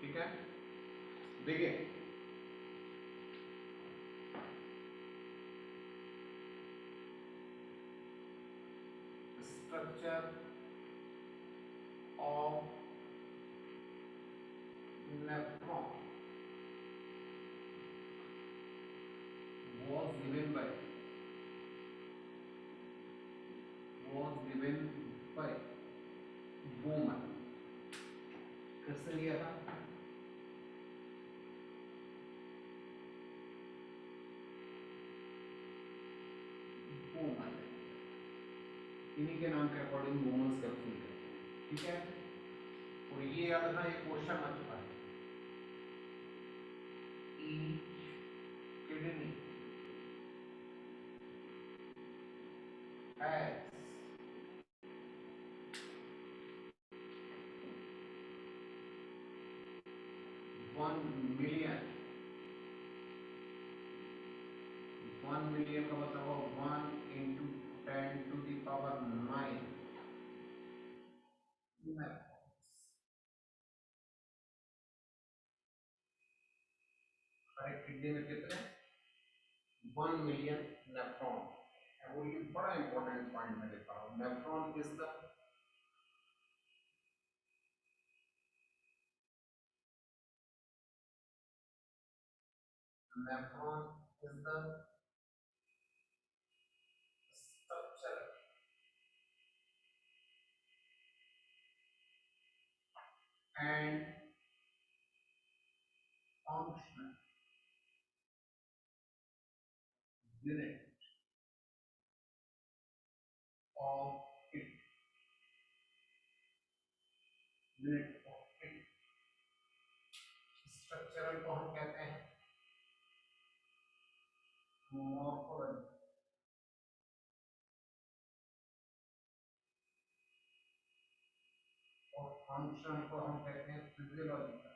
ठीक है, देखिए structure of nephron was given by Bowman। किसने लिया था? बोमन। इन्हीं के नाम के अकॉर्डिंग बोमन कैप्सूल कहते हैं, ठीक है। और ये याद रखना, ये क्वेश्चन आ चुका है। किडनी has 1 million का मतलब होगा 1 into 10⁹ हर एक किडनी में कितने? 1 million नेफ्रॉन। और ये बड़ा इंपॉर्टेंट पॉइंट मैं देता हूँ, nephron is the structure and function unit of it structural को हम कहते हैं मॉर्फोलॉजी और फंक्शन को हम कहते हैं physiological.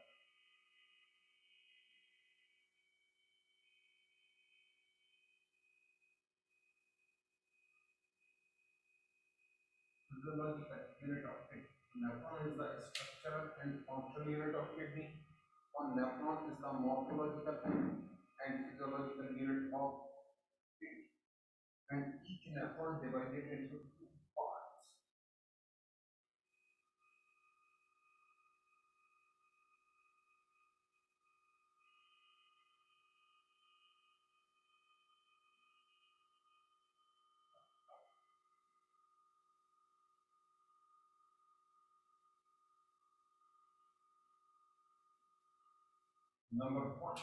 Physiological unit of kidney. Nephron is the structural and functional unit of kidney. Or nephron is the morphological and physiological unit of kidney. And each nephron divided into two parts. Number one.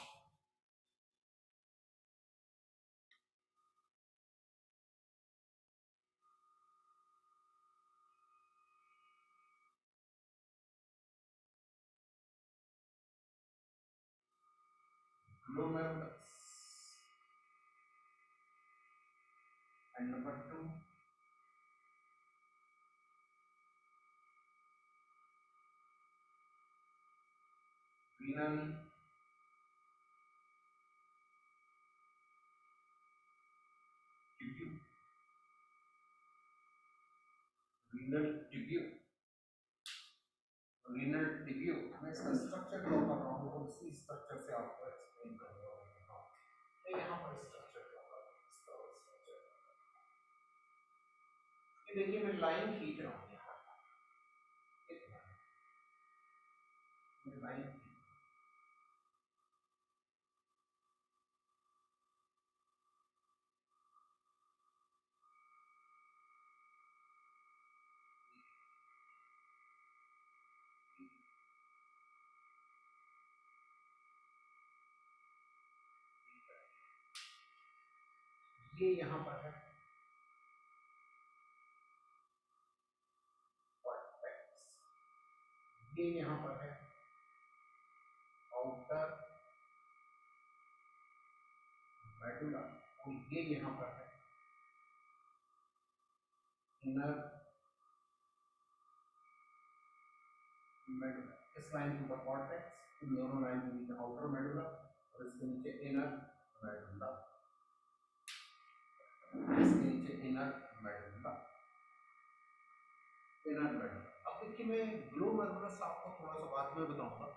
Glomerulus. And number two. Renal tubule. Renal tubule. Renal tubule। मैं इसका structure draw कर रहा हूँ और उसी structure से आपको explain करूँगा। तो यहाँ पर स्ट्रक्चर ड्रॉ कर रहा हूँ, इसका स्ट्रक्चर। ये देखिए मैं लाइन खींच रहा हूँ यहाँ पर, मैं लाइन ये यहाँ पर है कॉर्टेक्स, ये यहाँ पर है आउटर मेडुला और ये यहाँ पर है इनर मेडुला। इस लाइन के ऊपर कॉर्टेक्स, इन दोनों लाइन के नीचे आउटर मेडुला और इसके नीचे इनर मेडुला, इसके नीचे इनर मेडुला, इनर मेडुला। अब देखिए मैं ग्लोमेरुलस आपको थोड़ा सा बाद में बताऊंगा,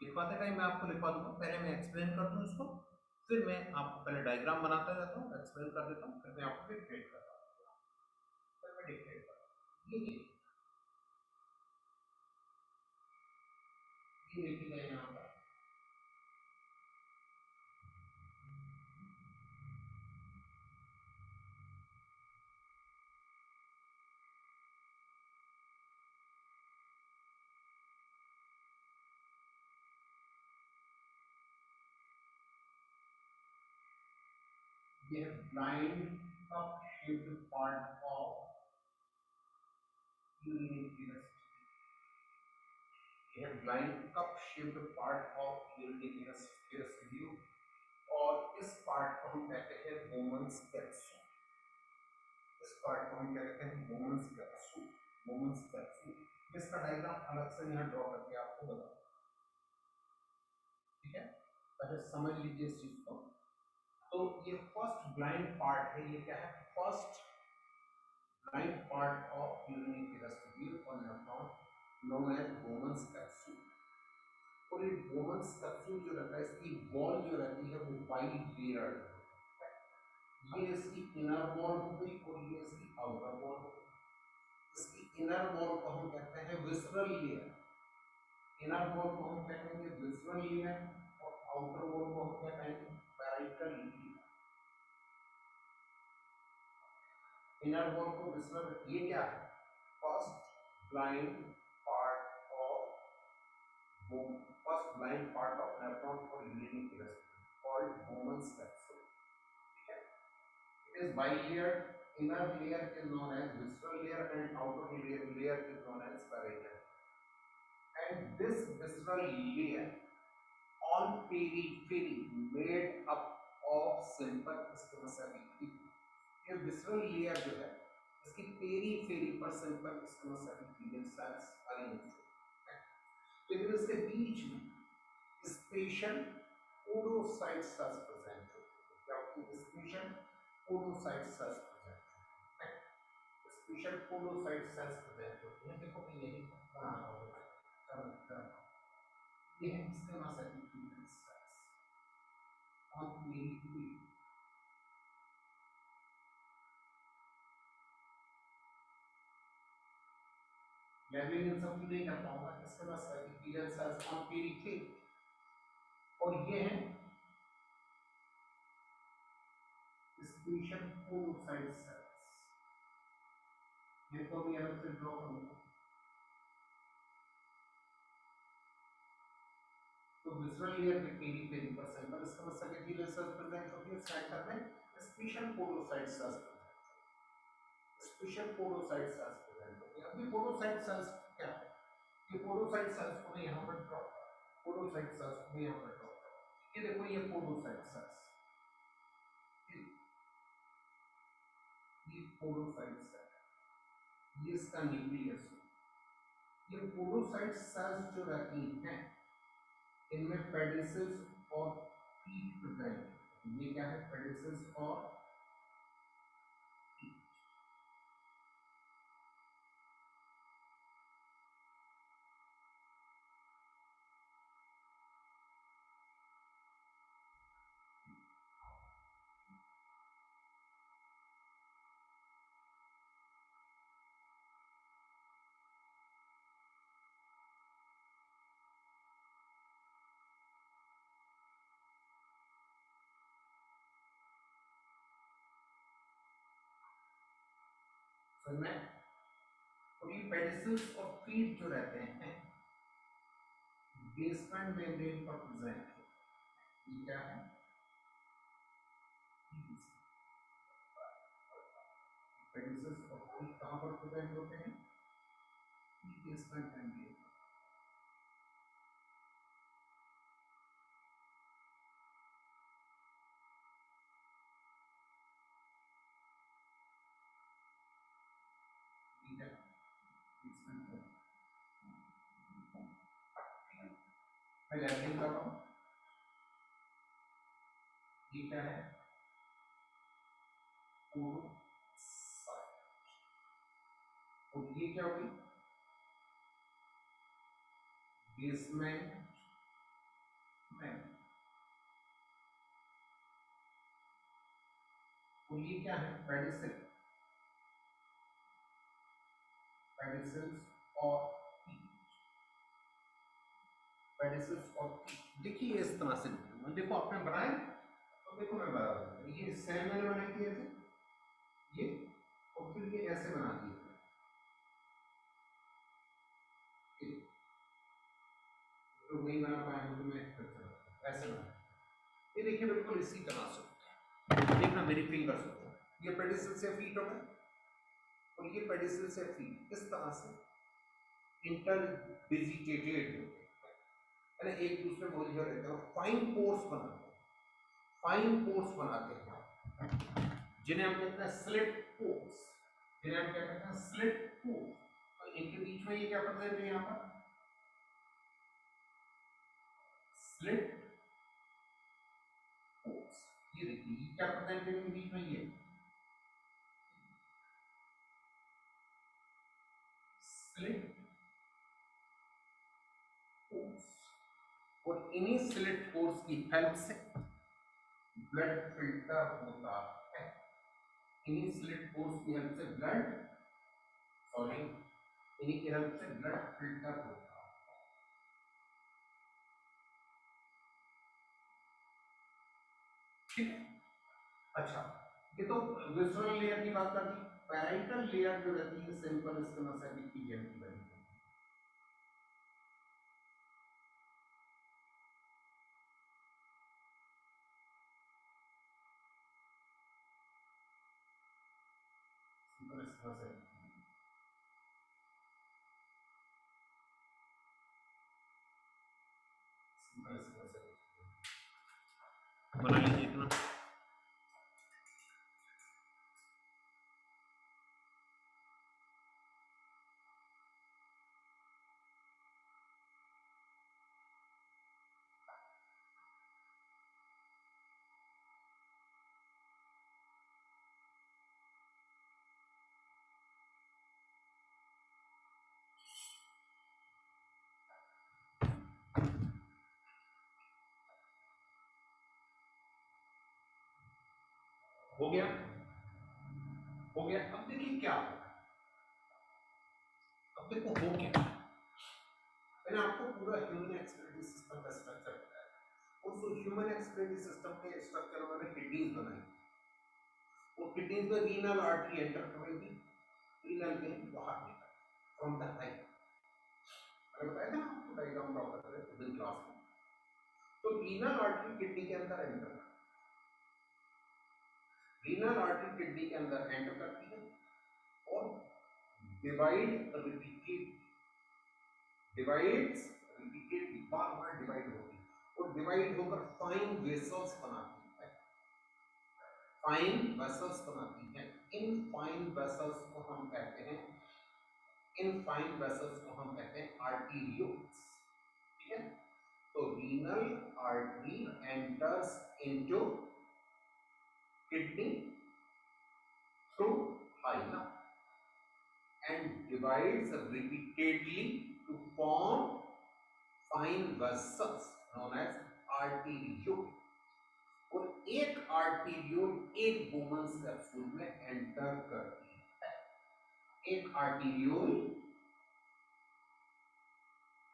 लिखवाते टाइम मैं आपको लिखवा दूंगा, पहले मैं एक्सप्लेन कर दूं इसको, फिर मैं आपको पहले डायग्राम बनाता जाता हूँ, एक्सप्लेन कर देता हूँ, फिर मैं आपको डिक्टेट करता हूँ, फिर मैं डिक्टेट करता हूँ। ये देखिएगा यहाँ पर ये blind cup shaped part of unit, ये blind cup shaped part of unit residue, और इस पार्ट को हम कहते हैं वोमन्स कैप्सूल। इस पार्ट को हम कहते हैं वोमन्स कैप्सूल, वोमन्स कैप्सूल। इसका डायग्राम अलग से यहाँ ड्रॉ करके आपको बताऊं, ठीक है, पहले समझ लीजिए इस चीज को। तो ये फर्स्ट ब्लाइंड पार्ट है, ये क्या है, first blind part of urinary residue और nephron known as Bowman's capsule. और ये वोमन्स कैप्सूल जो रहता है, इसकी वॉल जो रहती है वो बाई लेयर्ड, ये इसकी इनर वॉल हो गई और ये इसकी आउटर वॉल हो गई। इसकी इनर वॉल को हम कहते हैं विसरल लेयर, इनर वॉल को हम कहेंगे विसरल लेयर और आउटर वॉल को हम क्या कहेंगे, पैराइटल लेयर। इनर वॉल को विसरल, ये क्या है, first blind part of first blind part of nephron और urinary residue called Bowman's capsule. It is bilayered. Inner layer is known as visceral layer and outer layer is known as parietal. And this visceral layer on periphery made up of simple squamous epithelium. ये visceral layer जो है, इसकी periphery पर simple squamous epithelial sales arrange है, लेकिन इसके बीच में special podocyte cells present होते हैं। स्पेशल पोडोसाइट सेल्स प्रेजेंट है, स्पेशल पोडोसाइट सेल्स प्रेजेंट होते हैं। देखो मैं यही बना रहा हूँ, ये है squamous epithelial cells on periphery. Labelling इन सब नहीं कर पाऊंगा, squamous epithelial cells on periphery, और ये है स्पेशल पोडोसाइट सेल्स। ये तो भी अलग से ड्रॉ करूंगा। तो विजुअल लेयर के पेरीफेरी पर simple squamous epithelial cells present होती है, सेंटर में स्पेशल पोडोसाइट सेल्स प्रेजेंट होती है, स्पेशल पोडोसाइट सेल्स प्रेजेंट होती है। अभी पोडोसाइट सेल्स क्या है, ये पोडोसाइट सेल्स को मैं यहां पर ड्रॉ, पोडोसाइट सेल्स को मैं यहां पर ड्रॉ, ये देखो ये पोडोसाइट सेल्स, ये पोडोसाइट सेल, ये इसका न्यूक्लियस। ये पोडोसाइट सेल्स जो रहती हैं इनमें पेडिसल्स और पीट प्रेजेंट, ये क्या है, पेडिसल्स और में, और ये पेडिसल्स और पीट जो रहते हैं बेसमेंट मेम्ब्रेन पर प्रेजेंट है। ये क्या है, पेडिसल्स और पीट कहां पर प्रेजेंट होते हैं, बेसमेंट मेम्ब्रेन। ठीक है, मैं लैबलिंग कर रहा हूं। ये क्या है, पोडोसाइट, और ये क्या होगी, बेसमेंट तो ये क्या है, पेडिसिल, पेडिसिल्स और पेडिसिल्स और देखिए इस तरह से देखो आपने बनाए, तो देखो मैं बता रहा हूँ, ये सेल मैंने बना किए थे ये, और फिर ये ऐसे बना दिए थे, तो नहीं बना पाए तो मैं ऐसे बना, ये देखिए बिल्कुल इसी तरह से देखना मेरी फिंगर्स को, ये पेडिसिल से फीट हो गए और ये पेडिसिल से फीट, इस तरह से इंटर डिजिटेटेड होते हैं, एक दूसरे में उलझे रहते हैं और फाइन पोर्स बनाते हैं, फाइन पोर्स बनाते हैं जिन्हें हम कहते हैं स्लिट पोर्स, जिन्हें हम क्या कहते हैं स्लिट पोर्स। तो इनके बीच में ये क्या प्रेजेंट है यहाँ पर, स्लिट पोर्स, ये देखिए ये क्या प्रेजेंट है इनके बीच में, ये स्लिट पोर्स, और इन्हीं स्लिट पोर्स की हेल्प से ब्लड फिल्टर होता है, इन्हीं स्लिट पोर्स की हेल्प से ब्लड, सॉरी इन्हीं की हेल्प से ब्लड फिल्टर होता है। ठीक है, अच्छा ये तो विजुअल लेयर की बात कर दी, पैराइटल लेयर जो रहती है सिंपल स्किनोसेटिक की लेयर की बनती है, सिंपल स्किनोसेटिक बना लीजिए इतना। हो गया, हो गया, अब देखिए क्या होगा, अब देखो हो क्या, मैंने आपको पूरा ह्यूमन एक्सक्रीटरी सिस्टम का स्ट्रक्चर बताया, उस ह्यूमन एक्सक्रीटरी सिस्टम के स्ट्रक्चर में मैंने किडनीज बनाई, वो किडनीज में रीनल आर्टरी एंटर करेगी, रीनल के बाहर निकल फ्रॉम द आई, मैंने बताया था आपको डायग्राम ड्रॉ करते हैं विद क्लास में, तो रीनल आर्टरी किडनी के अंदर एंटर, रीनल आर्टरी किडनी के अंदर एंटर करती है और डिवाइड रिपीटेड, डिवाइड्स रिपीटेडली, बार बार डिवाइड होती है और डिवाइड होकर फाइन वेसल्स बनाती है, फाइन वेसल्स बनाती है, इन फाइन वेसल्स को हम कहते हैं, इन फाइन वेसल्स को हम कहते हैं आर्टेरियोल्स, ठीक है, तो renal artery enters into kidney through हाइला and divides repeatedly to form fine vessels known as arteriole, और एक आर्टीरियोल एक बोमन्स कैप्सूल में एंटर करती है, एक आर्टीरियोल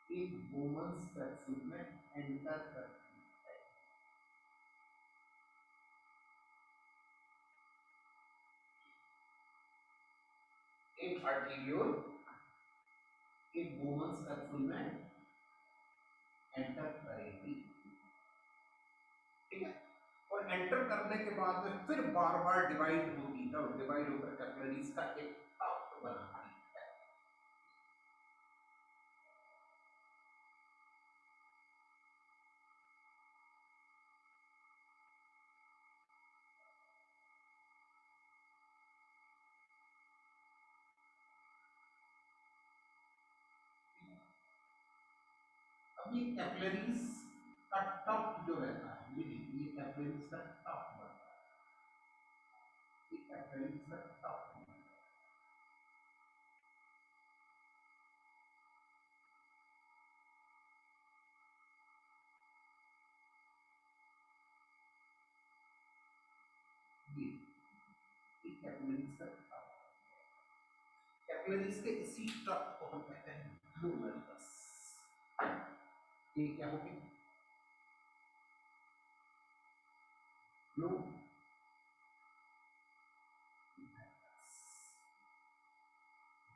एक बोमन्स कैप्सूल में एंटर करती है, एक आर्टीरियोल एक बोमन्स कैप्सूल में एंटर करेगी, ठीक है, और एंटर करने के बाद में फिर बार बार डिवाइड होती है और डिवाइड होकर कैपिलरीज का एक टफ्ट बनाती है, अब ये कैपिलरीज का टफ्ट जो रहता है, ये देखिए कैपिलरीज का टफ्ट बनता है, ये कैपिलरीज का टफ्ट, कैपिलरीज का कैपिलरीज के इसी ट्रक को हम कहते हैं ग्लोमेरुलस। ये क्या हो गया?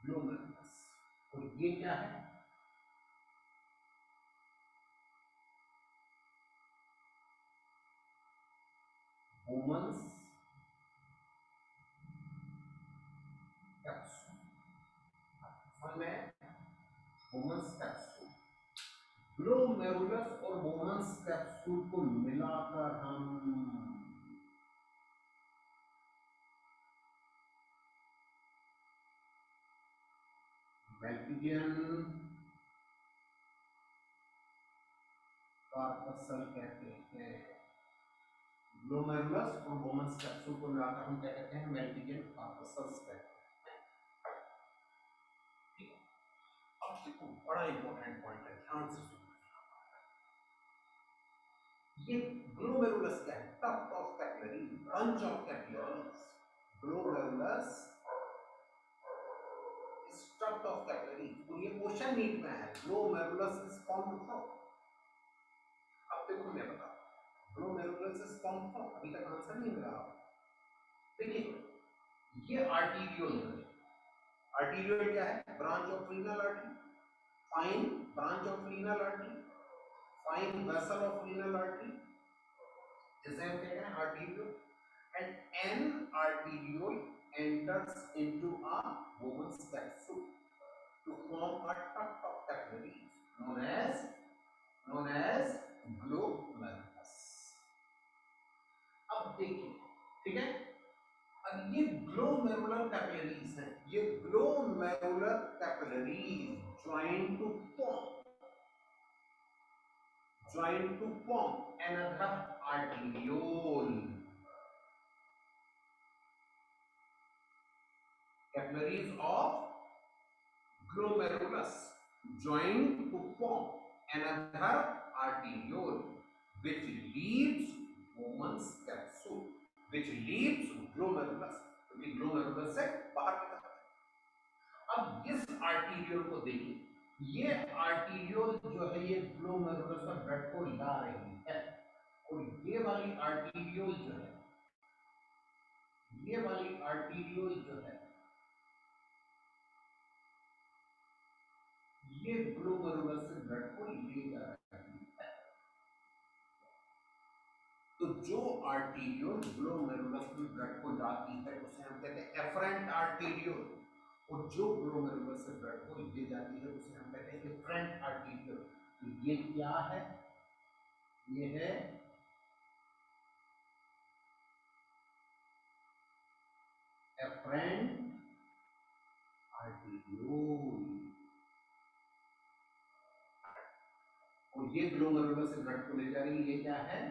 ग्लोमेरुलस। और ये क्या है? Bowman's capsule. में बोमन्स कैप्सूल, ग्लोमेरुलस और बोमन्स कैप्सूल को मिलाकर हम मैल्पिजियन कार्पसल कहते हैं। ग्लोमेरुलस और बोमन्स कैप्सूल को मिलाकर हम क्या कहते हैं? मैल्पिजियन कार्पसल्स कहते हैं। ठीक है, अब देखो बड़ा इंपॉर्टेंट पॉइंट है, ध्यान से सुनना। ये ग्लोमेरुलस क्या है? Tuft of capillary, bunch of capillaries. Glomerulus is tuft of capillaries। तो ये क्वेश्चन नीट में है, ग्लोमेरुलस इज फॉर्म्ड फ्रॉम। अब देखो मैं बता, ग्लोमेरुलस इज फॉर्म्ड फ्रॉम, अभी तक आंसर नहीं मिला। देखिए ये आर्टीरियोल है। आर्टीरियोल क्या है? Branch of renal artery, fine branch of renal artery, fine vessel of renal artery, जिसे हम कहते हैं arteriole. And an arteriole enters into a woman's capsule to form a tuft of capillaries known as glomerulus। अब देखिए, ठीक है, अब ये ग्लोमेरुलर कैपिलरीज हैं। ये glomerular capillaries join to form another arteriole। Capillaries of glomerulus join to form another arteriole which leaves woman's capsule, which leaves glomerulus, क्योंकि glomerulus से बाहर निकलता है। अब इस आर्टीरियोल को देखिए, ये आर्टीरियोल जो है ये ग्लोमेरुलस का ब्लड को ला रही है, और ये वाली आर्टीरियोल जो है, ये वाली आर्टीरियोल जो है ये ग्लोमेरुलस से ब्लड को ले जा रही है। तो जो आर्टीरियोल ग्लोमेरुलस में ब्लड को लाती है उसे हम कहते हैं एफरेंट आर्टीरियोल, और जो ग्लोमेरुलस से ब्लड को ले जाती है उसे हम कहते हैं एफरेंट आर्टीरियोल। तो ये क्या है? ये है एफरेंट आर्टीरियोल, और ये ग्लोमेरुलस से ब्लड को ले जा रही है। ये क्या है?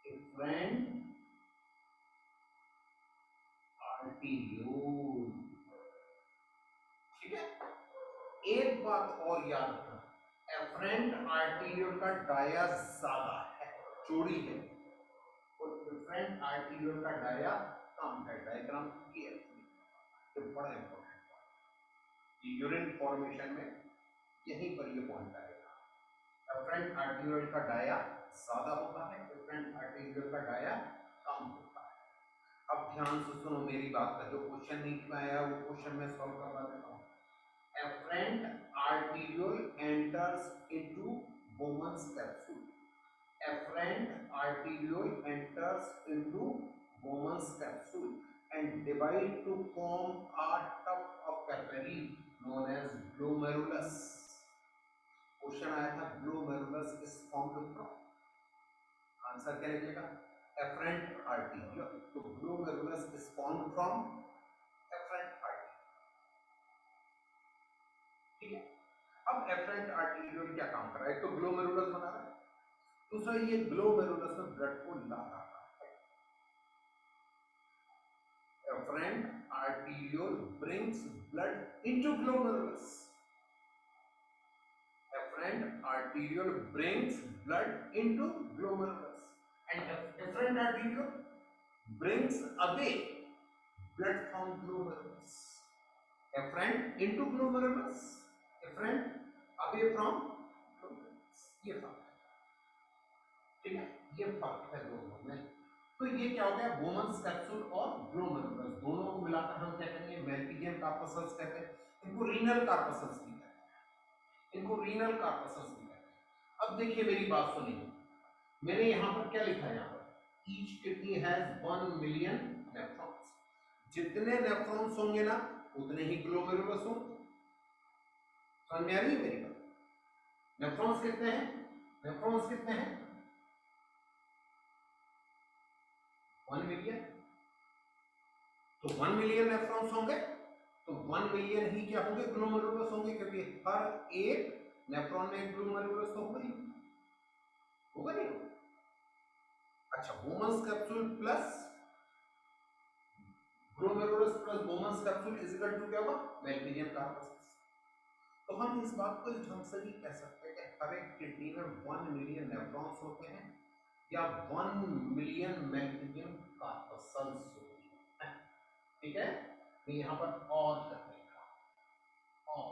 Afferent arteriole. ठीक है, एक बात और याद रखना, एफरेंट आर्टीरियोल का डाया ज्यादा है, चौड़ी है, और एफरेंट आर्टीरियोल का डाया कम है। डायग्राम क्लियर, तो बड़ा इंपॉर्टेंट है यूरिन फॉर्मेशन में, यहीं पर ये पॉइंट आएगा। एफरेंट आर्टीरियोल का डाया ज्यादा होता है, एफरेंट आर्टीरियोल का डाया कम होता है। अब ध्यान से सुनो मेरी बात का, जो क्वेश्चन नीट में आया वो क्वेश्चन में सॉल्व करवा देता हूँ। Afferent arteriole enters into Bowman's capsule। Afferent arteriole enters into Bowman's capsule and divide to form a tuft of capillary known as glomerulus। Question आया था glomerulus is formed from, answer क्या लिखेगा? Afferent arteriole। तो glomerulus is formed from afferent arteriole। ठीक है, अब efferent arteriole क्या काम कर रहा है? एक तो ग्लोमेरुलस बना रहा है, दूसरा ये ग्लोमेरुलस में ब्लड को ला रहा है। Afferent arteriole brings blood into glomerulus. Afferent arteriole brings blood into glomerulus and efferent arteriole brings away blood from glomerulus. Efferent into glomerulus, efferent away from glomerulus. ये फर्क है, ठीक है, ये फर्क है दोनों में। तो ये क्या हो गया, बोमन्स कैप्सूल और ग्लोमेरुलस दोनों को मिलाकर हम क्या करेंगे, मेल्पिजियन कार्पसल्स कहते हैं। इनको रीनल कार्पसल्स भी कहते हैं, इनको रीनल कार्पसल्स भी कहते हैं। अब देखिए मेरी बात सुनिए, मैंने यहाँ पर क्या लिखा है, यहाँ पर each kidney has 1 million nephrons. जितने नेफ्रॉन्स होंगे ना उतने ही ग्लोमेरुलस होंगे। समझ में आ रही है मेरी बात? नेफ्रॉन्स कितने हैं, नेफ्रॉन्स कितने हैं, 1 मिलियन। तो 1 मिलियन नेफ्रॉन्स होंगे तो 1 मिलियन ही क्या होंगे, ग्लोमेरुलस होंगे, क्योंकि हर एक नेफ्रॉन में एक ग्लोमेरुलस तो होगा ही, होगा नहीं होगा? अच्छा, Bowman's capsule plus glomerulus plus Bowman's capsule is equal to क्या होगा, मेल्पिजियन कार्पसल्स। तो हम इस बात को इस ढंग से भी कह सकते हैं कि हर एक किडनी में 1 मिलियन नेफ्रॉन्स होते हैं या 1 मिलियन मेल्पिजियन कार्पसल्स होती है, ठीक है। तो यहाँ पर और कर देगा, और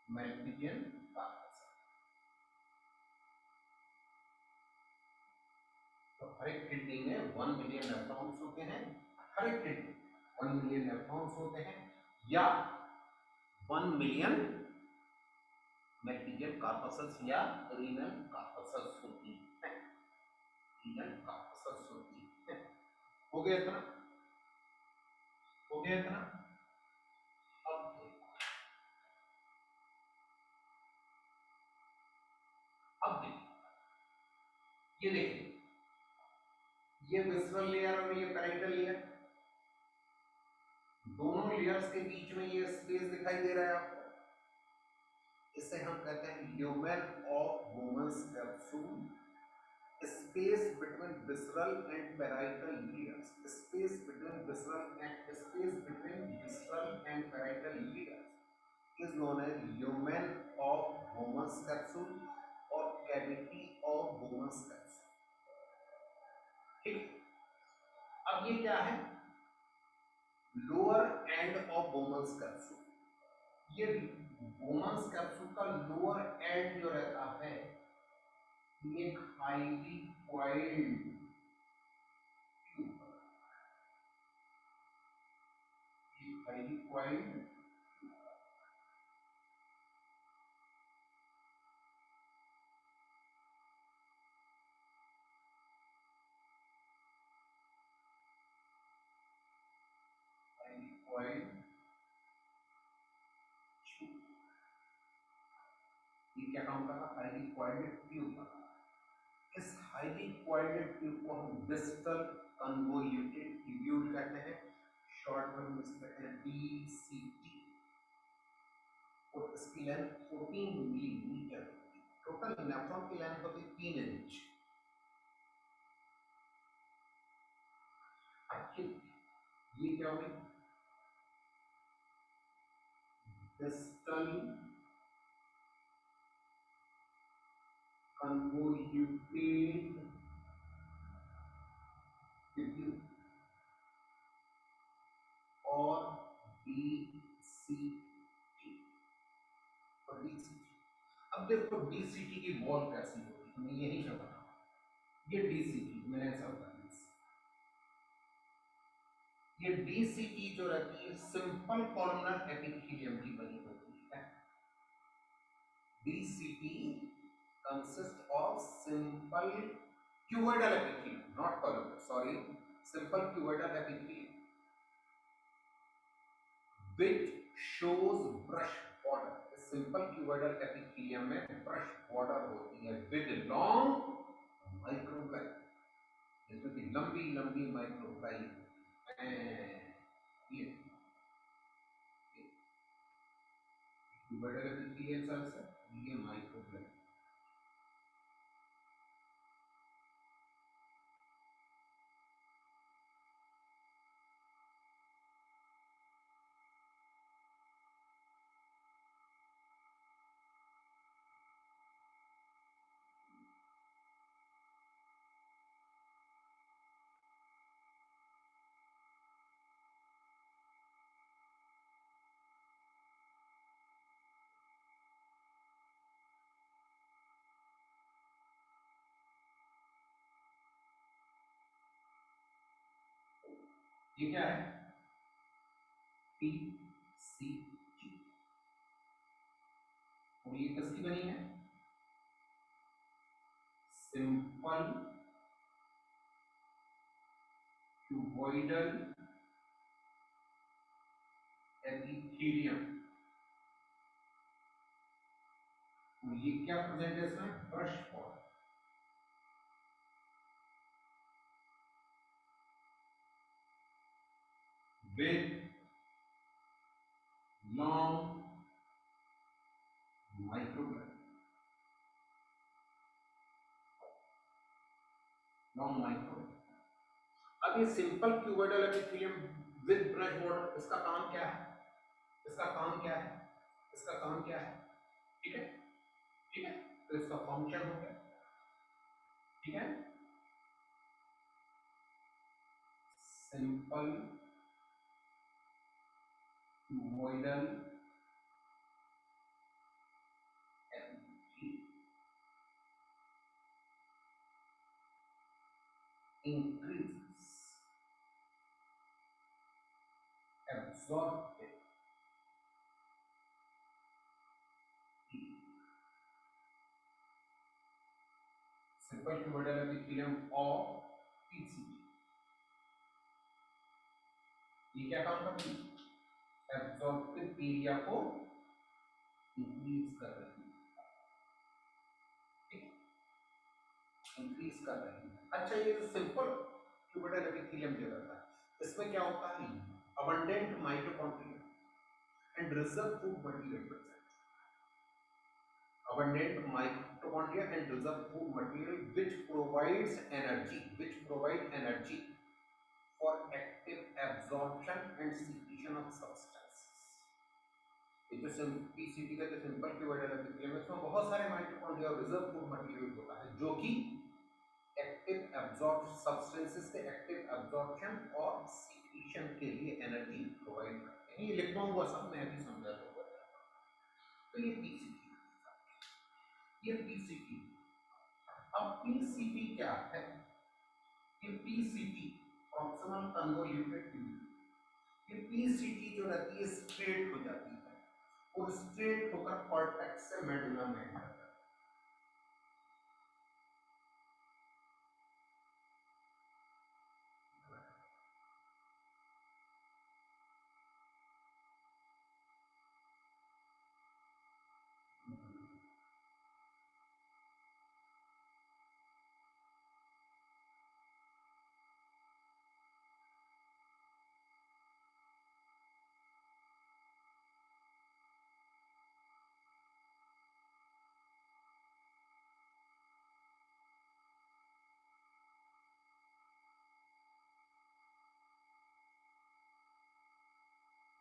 मेल्पिजियन कार्पसल। तो हर एक किडनी में 1 मिलियन नेफ्रॉन्स होते हैं, हर एक किडनी 1 मिलियन नेफ्रॉन्स होते हैं या 1 मिलियन मेल्पिजियन कार्पसल्स या रीनल कार्पसल्स होती है, रीनल कार्पसल्स होती है। हो गया इतना, हो गया इतना। अब देखो, अब देखो, ये देखिए, ये विसरल लेयर और ये पैराइटल लेयर, दोनों लेयर्स के बीच में ये स्पेस दिखाई दे रहा है आपको, इसे हम कहते हैं lumen of Bowman's capsule. Space between visceral and parietal layers, space between visceral and parietal layers is known as lumen of Bowman's capsule और कैविटी ऑफ बोमन्स कैप्सूल, ठीक। अब ये क्या है, lower end of Bowman's capsule. ये Bowman's capsule का lower end जो रहता है एक highly coiled tube, highly coiled coiled tube, ये क्या काम कर रहा है, हाईली कॉइल्ड ट्यूब कर रहा है। इस हाईली कॉइल्ड ट्यूब को हम डिस्टल कन्वोल्यूटेड ट्यूब्यूल कहते हैं, शॉर्ट में हम इसे कहते हैं DCT। और इसकी लेंथ 14 मिलीमीटर, टोटल नेफ्रॉन की लेंथ होती है 3 इंच। ये क्या होगी, डिस्टल कन्वोल्यूटेड ट्यूब्यूल और DCT, और DCT। अब देखो DCT की वॉल कैसी होगी, मैं यही क्या बताऊं, ये DCT मैंने ऐसा बता दिया। ये DCT जो रहती है सिंपल कॉलमनर एपिथेलियम की बनी होती है। DCT consist of simple cuboidal epithelium, not columnar, sorry, simple cuboidal epithelium which shows brush border। Simple cuboidal epithelium में ब्रश बॉर्डर होती है विद लॉन्ग माइक्रोब्लाई, जिसमें कि लंबी लंबी माइक्रोब्लाई ये क्यूबोइडल एपिथेलियम सेल्स है, ये माइक्रोब्लाई। ये क्या है? PCG। और ये किसकी बनी है? Simple cuboidal epithelium. और ये क्या प्रेजेंट है इसमें? Brush form. With long microvilli, long microvilli. अब ये simple cuboidal epithelium with brush border, इसका काम क्या है? इसका काम क्या है? इसका काम क्या है? ठीक है, ठीक है। तो इसका फंक्शन हो गया, ठीक है। Simple cuboidal increases absorptive heat. Simple cuboidal epithelium of PCG, ये क्या काम करती है? एब्जॉर्प्टिव एरिया को इंक्रीज कर रही है, इंक्रीज कर रही है। अच्छा, ये जो सिंपल क्यूबोइडल एपिथेलियम जो रहता है, इसमें क्या होता है? Abundant mitochondria and reserve food material present. Abundant mitochondria and reserve food material which provides energy for active absorption and secretion of substances. ये जो पीसीटी का जो सिंपल क्यूबोइडल एपिथेलियम है, इसमें बहुत सारे माइटोकॉन्ड्रिया और रिजर्व फूड मटेरियल होता है जो कि एक्टिव एब्जॉर्ब सब्सटेंसेस के एक्टिव एब्जॉर्प्शन और सीक्रेशन के लिए एनर्जी प्रोवाइड करते हैं। ये लिख पाऊंगा सब, मैं भी समझा दूंगा। तो ये पीसीटी, ये पीसीटी। अब पीसीटी क्या है? ये पीसीटी प्रॉक्सिमल कन्वोल्यूटेड ट्यूब। ये पीसीटी जो रहती है स्ट्रेट हो जाती है और स्ट्रेट होकर कॉर्टेक्स से मेडुला में एंटर करती है।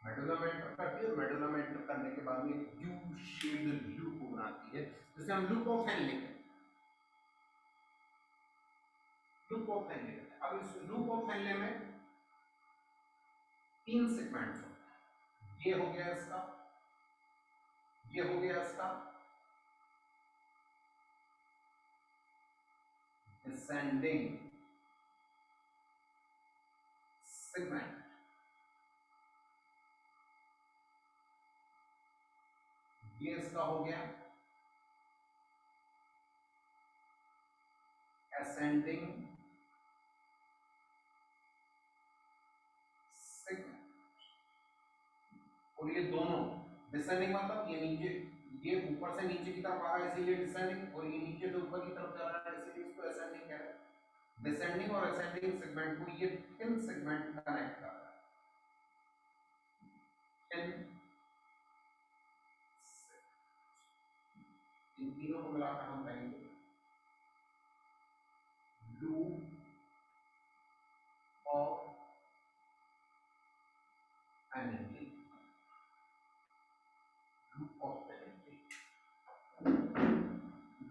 मेडुला में एंटर करती है, मेडुला में एंटर करने के बाद में यू शेप्ड लूप बनाती है, जिसे हम लूप ऑफ हेनले कहते हैं। Loop of Henley. अब इस लूप ऑफ हेनले में तीन सेगमेंट्स होते हैं। ये हो गया इसका, ये हो गया इसका डिसेंडिंग सेगमेंट, ये इसका हो गया असेंडिंग सेगमेंट। और ये दोनों डिसेंडिंग मतलब ये नीचे, ये ऊपर से नीचे की तरफ आ रहा है इसीलिए डिसेंडिंग, और ये नीचे से ऊपर की तरफ जा रहा है इसीलिए इसको असेंडिंग कह रहे हैं। डिसेंडिंग और असेंडिंग सेगमेंट को ये थिन सेगमेंट कनेक्ट कर रहा है। थिन, इन तीनों को मिलाकर हम कहेंगे loop of energy, loop of energy,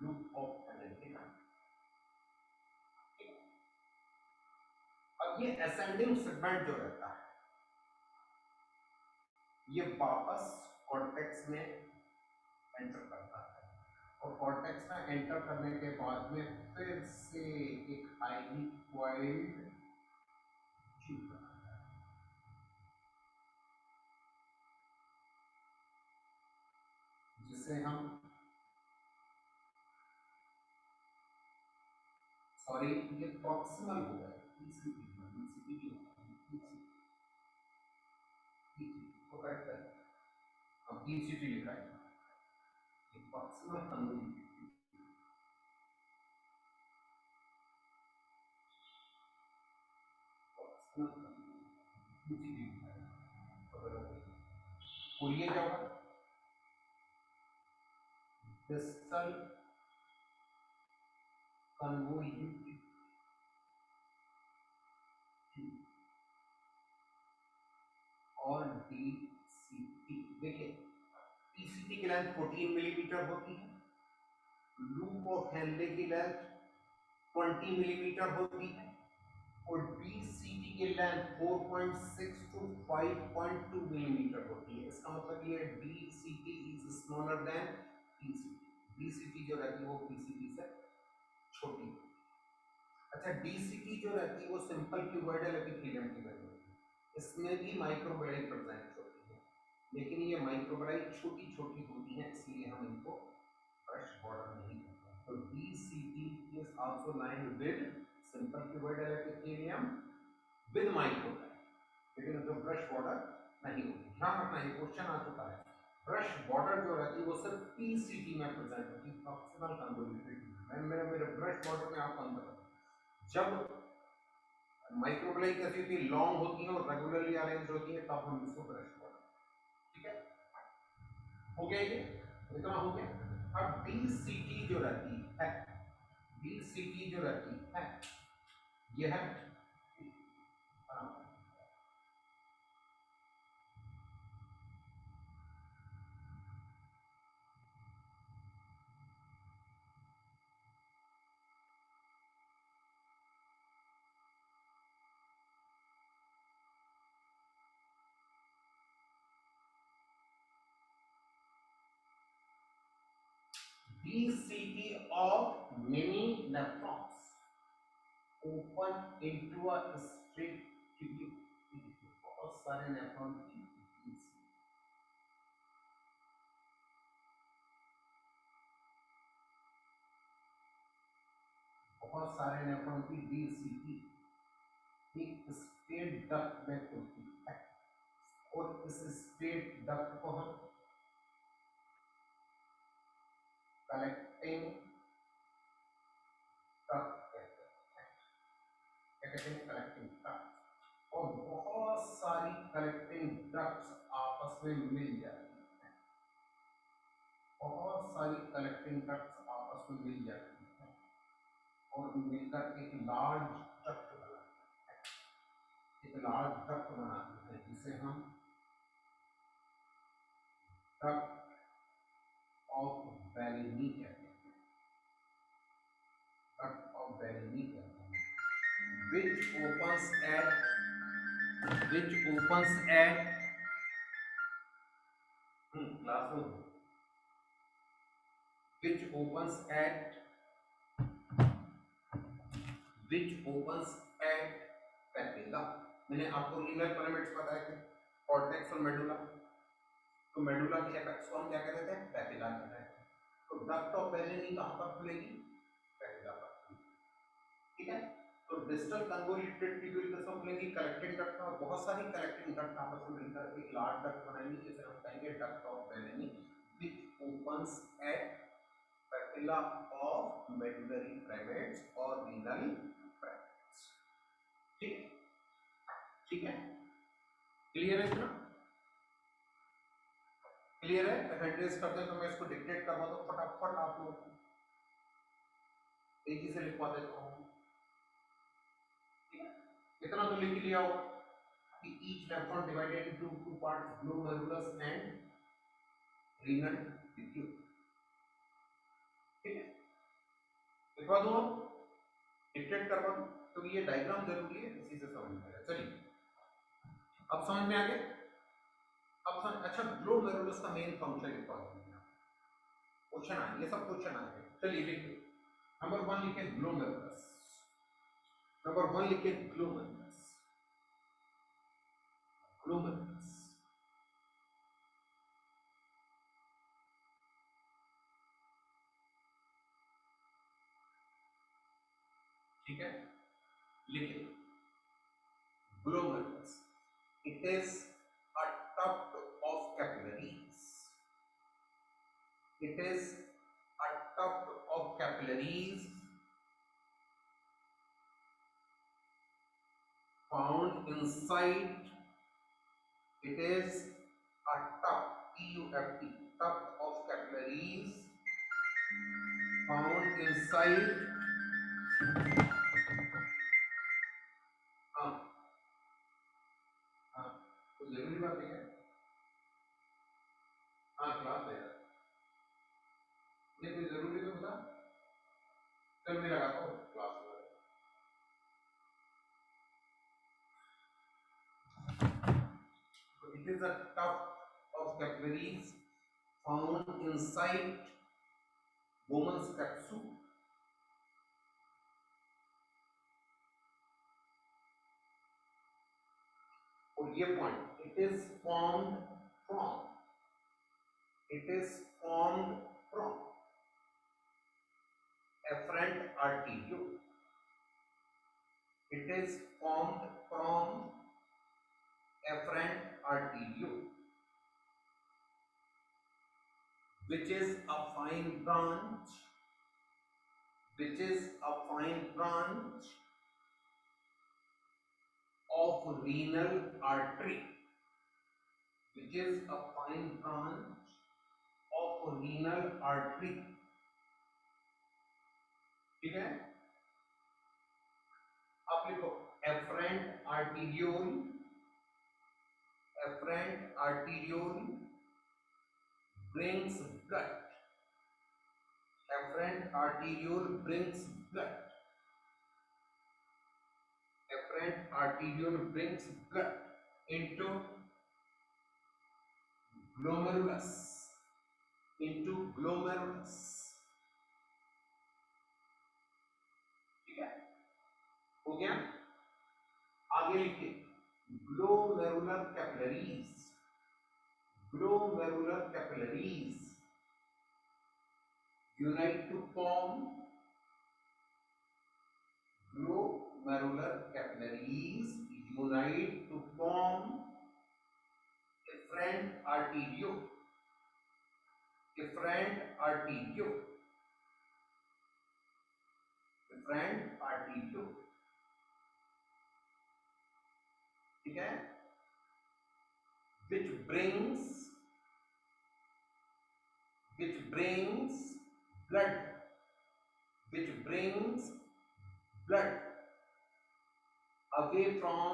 loop of energy. अब ये असेंडिंग सेगमेंट जो रहता है, ये वापस कॉर्टेक्स में एंटर करता है, और कॉर्टेक्स में एंटर करने के बाद में फिर से एक हाईली कॉइल्ड ट्यूब बनाता है। इसे हम सॉरी ये प्रॉक्सिमल हो गया तो करेक्ट है अब पीसीटी लिखा है प्रॉक्सिमल कन्वोल्यूटेड और ये क्या होगा डिस्टल कन्वोल्यूटेड और डीसीटी देखिए पीसीटी की लेंथ 14 मिलीमीटर होती है लूप ऑफ हेनले की लेंथ 20 मिलीमीटर होती है और डीसीटी की लेंथ 4.6 टू 5.2 मिलीमीटर होती है इसका मतलब ये DCT is smaller than PCT DCT जो रहती है वो पीसीटी से छोटी है अच्छा डीसीटी जो रहती है वो सिंपल क्यूबॉइडल एपिथेलियम की बनी होती है इसमें भी माइक्रोबेलाई प्रेजेंट होती है लेकिन ये माइक्रोबेलाई छोटी छोटी होती हैं इसलिए हम इनको फ्रेश बॉर्डर नहीं करते तो DCT is also lined with simple cuboidal epithelium with microvilli लेकिन जो ब्रश बॉर्डर नहीं होती ध्यान रखना ये क्वेश्चन आ चुका है ब्रश बॉर्डर जो रहती है वो सिर्फ पीसीटी में प्रेजेंट होती है प्रॉक्सिमल कन्वोल्यूटेड मैं मेरे ब्रश बॉर्डर में आपको अंतर जब माइक्रोबेलाई कैसी होती है लॉन्ग होती है और रेगुलरली अरेंज होती है तब हम इसको ब्रश बॉर्डर ठीक है हो गया ये इतना हो गया अब डीसीटी जो रहती है डीसीटी जो रहती है यह है DCT of many nephrons open into a straight tube बहुत सारे नेफ्रॉन की बहुत सारे नेफ्रॉन की डीसीटी एक स्ट्रेट डक्ट में खुलती है और इस स्ट्रेट डक्ट को हम कलेक्टिंग डक्ट कहते हैं कलेक्टिंग डक्ट और बहुत सारी कलेक्टिंग डक्ट्स आपस में मिल जाती हैं बहुत सारी कलेक्टिंग डक्ट्स आपस में मिल जाती हैं और मिलकर एक लार्ज डक्ट बनाती है एक लार्ज डक्ट बनाती है जिसे हम डक्ट ऑफ बेलिनी कहते हैं डक्ट ऑफ बेलिनी कहते हैं which opens at class में which opens at papilla मैंने आपको रीनल पिरामिड्स बताए थे कॉर्टेक्स और मेडुला तो मेडुला की एपेक्स को हम क्या कहते हैं पैपिला कहते हैं तो डक्ट ऑफ बेलिनी कहां पर खुलेगी पैपिला पर ठीक है तो डिस्टल कन्वोल्यूटेड ट्यूब्यूल किसमें खुलेंगी कलेक्टिंग डक्ट में और बहुत सारी कलेक्टिंग डक्ट आपस में मिलकर एक लार्ज डक्ट बनाएंगे जिसे हम कहेंगे duct of Bellini which opens eight papilla of medullary pyramids और रीनल पिरामिड्स ठीक है क्लियर है इतना क्लियर है एड्रेस करते हैं तो मैं इसको डिक्टेट करवा दो फटाफट आप लोग एक ही से लिखवा देता हूँ इतना तो लिख लिया होगा कि each nephron divided into two parts glomerulus and renal tissue ठीक है लिखवा दो डिक्टेट करवा दो तो ये डायग्राम जरूरी है इसी से समझ में आएगा चलिए अब समझ में आ गया अब समझ अच्छा ग्लोमेरुलस का मेन फंक्शन लिखवा दो क्वेश्चन आए ये सब क्वेश्चन आए चलिए लिखिए नंबर 1 लिखे ग्लोमेरुलस नंबर 1 लिखे ग्लोमेरुलस ग्लोमेरुलस लिखिए glomerulus. It is a tuft of capillaries. It is a tuft of capillaries found inside. It is a tuft, T-U-F-T, tuft of capillaries found inside. हाँ हाँ तो जरूरी बात है क्या? हाँ क्लास है यार, नहीं कोई जरूरी तो बता, कल मैं लगाता हूँ क्लास में. It is a tuft of capillaries found inside Bowman's capsule. और ये point, it is formed from afferent arteriole. It is formed from afferent arteriole, which is a fine branch, of renal artery, which is a fine branch of renal artery. ठीक है, आप लिखो afferent arteriole brings blood. Afferent arteriole brings blood. Afferent arteriole brings blood into glomerulus. ठीक है, हो गया. आगे लिखिए glomerular capillaries. Unite to form efferent arteriole. ठीक है, which brings blood away from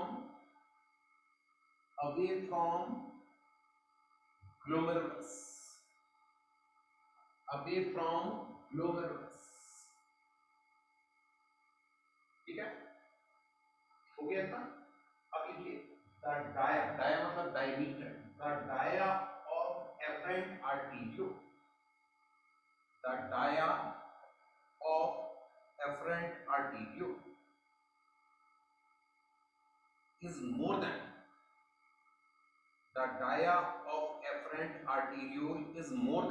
glomerulus. ठीक है, हो गया था. अब लिखिए the dia मतलब diameter, the dia of afferent arteriole. The dia of afferent arteriole is more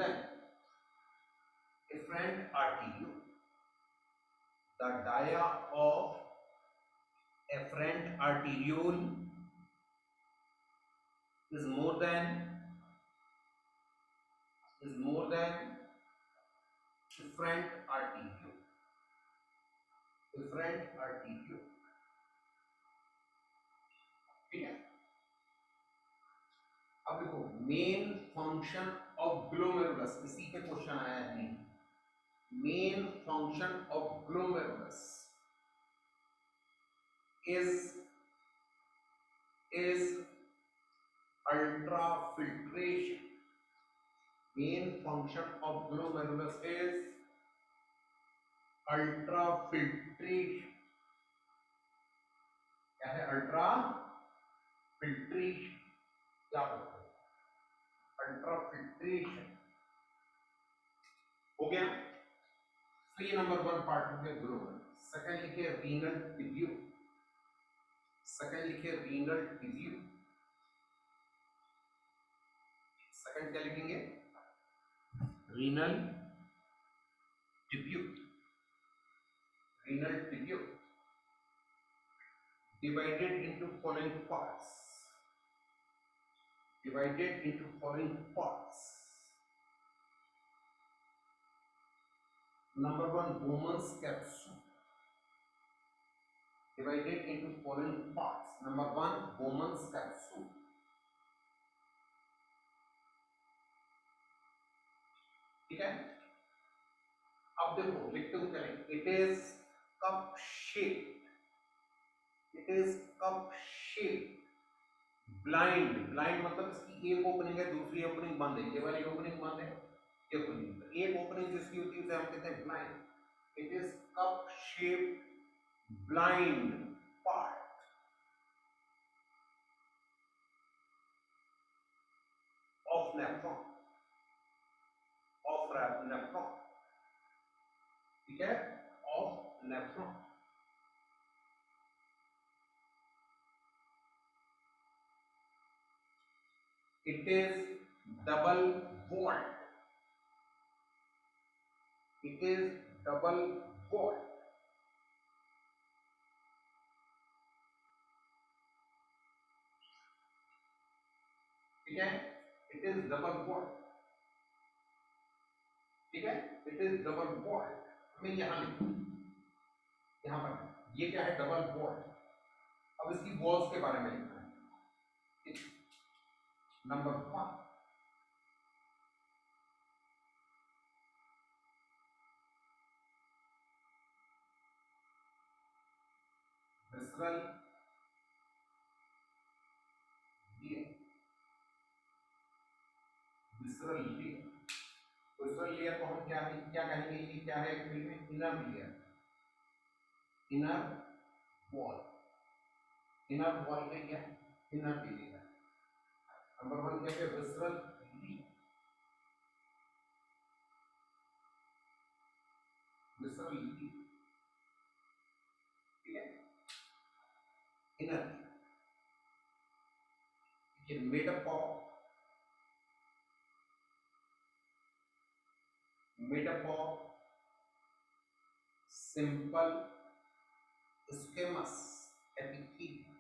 than efferent arteriole. The dia of afferent arteriole is more than efferent arteriole. ठीक है, अब देखो मेन फंक्शन ऑफ ग्लोमेरुलस, इसी पे question आया है. Main function of glomerulus is ultrafiltration. Main function of glomerulus is ultrafiltration. क्या है ultrafiltration? क्या होता है ultrafiltration? हो गया. 3 नंबर 1 पार्ट हो गया ग्लोमेरुलस. सेकंड लिखिए रीनल टिब्यूल. सेकंड क्या लिखेंगे? Renal tubule. divided into following parts. Divided into following parts. Number one, Bowman's capsule. Divided into following parts. Number one, Bowman's capsule. ठीक है, अब देखो लिखते हुए चलें. It is cup shape. It is cup shape. Blind. Blind मतलब इसकी एक ओपनिंग है, दूसरी ओपनिंग बंद है. ये वाली ओपनिंग बंद है, ये ओपनिंग. एक ओपनिंग जिसकी होती है उसे हम कहते हैं blind. It is cup shape blind part of nephron. Of nephron. ठीक है, of nephron. It is double walled. It is double walled. ठीक है, इट इज डबल वॉल्ड. ठीक है, इट इज डबल वॉल्ड. हमें यहां लिखो, यहां पर ये क्या है, डबल वॉल्ड. अब इसकी वॉल्स के बारे में लिखना है. Number one, visceral layer. Visceral layer. Visceral layer को हम क्या कहेंगे, ये क्या है एक्चुअली में, inner layer. Inner wall. Inner wall है क्या, इनर लेयर. नंबर वन क्या है, विसरल लेयर. Visceral layer. ठीक है, इनर. ये made up of simple squamous epithelium.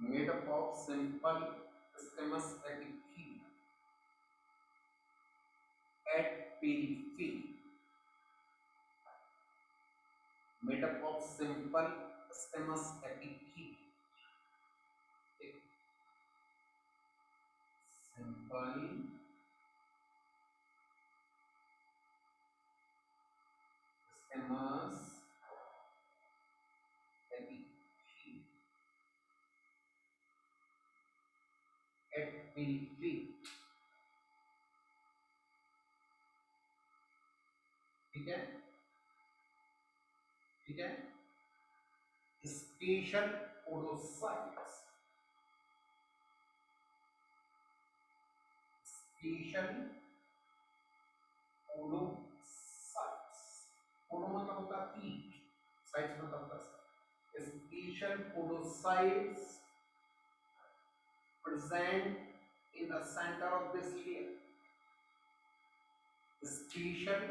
Made up of simple squamous epithelium at periphery. Made up of simple squamous epithelium. Simple squamous epithelium at periphery. ठीक है, ठीक है. Special podocytes. Special podocytes. Podo मतलब होता है पीठ, साइट्स मतलब होता है. Special podocytes present in the center of this layer. Special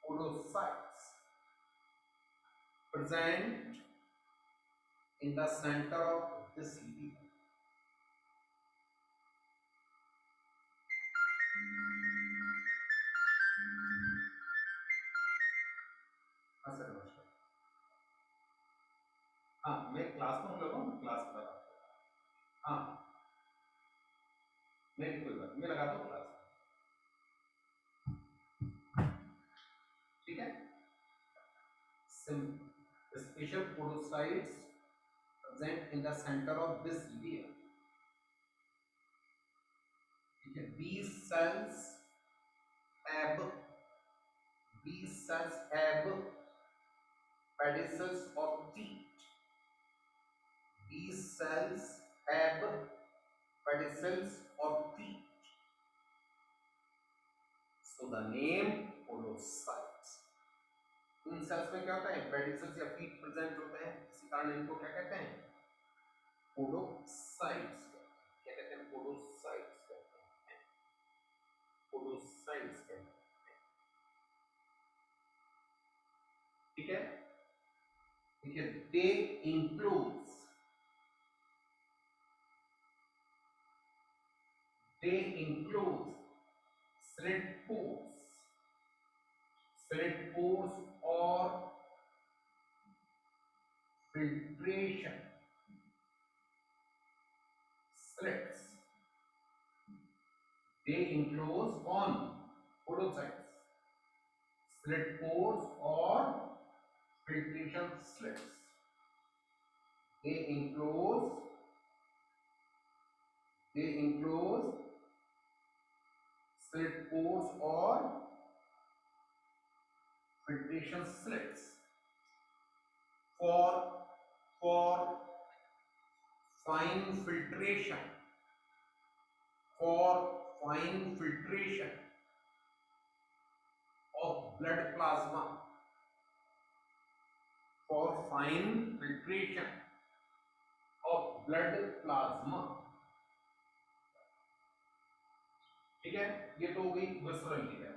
podocytes present in the center of this layer. हाँ सर, नमस्कार. हाँ, मैं क्लास में लगा हूँ, क्लास कर रहा हूँ. हाँ, नहीं कोई बात, मैं लगाता हूँ क्लास. ठीक है. Special podocytes present in the center of this layer. ठीक है. These cells have pedicels or teeth. These cells have pedicels or teeth. So the name podocytes. इन सेल्स में क्या होता है, पेडिसल्स या फीट प्रेजेंट होते हैं, इसी कारण इनको क्या कहते हैं, पोडोसाइट्स. क्या कहते हैं, पोडोसाइट्स कहते हैं. पोडोसाइट्स कहते हैं. ठीक है, ठीक देखिए they includes slit pores or filtration slits. They include on podocytes, slit pores or filtration slits. They include slit pores or filtration slits for fine filtration for fine filtration of blood plasma, for fine filtration of blood plasma. ठीक है, ये तो हो गई visceral liver.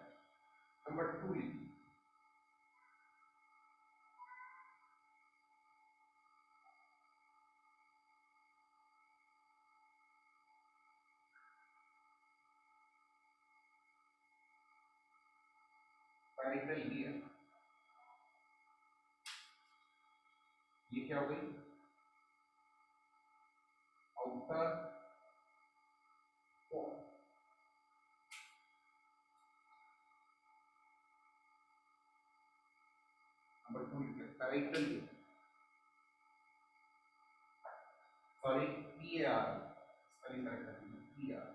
Number 2 लिखिए parietal liver. ये क्या हो गई? Outer wall. नंबर 2 लिखिए parietal layer, sorry PR, spelling correct कर दीजिए, PR,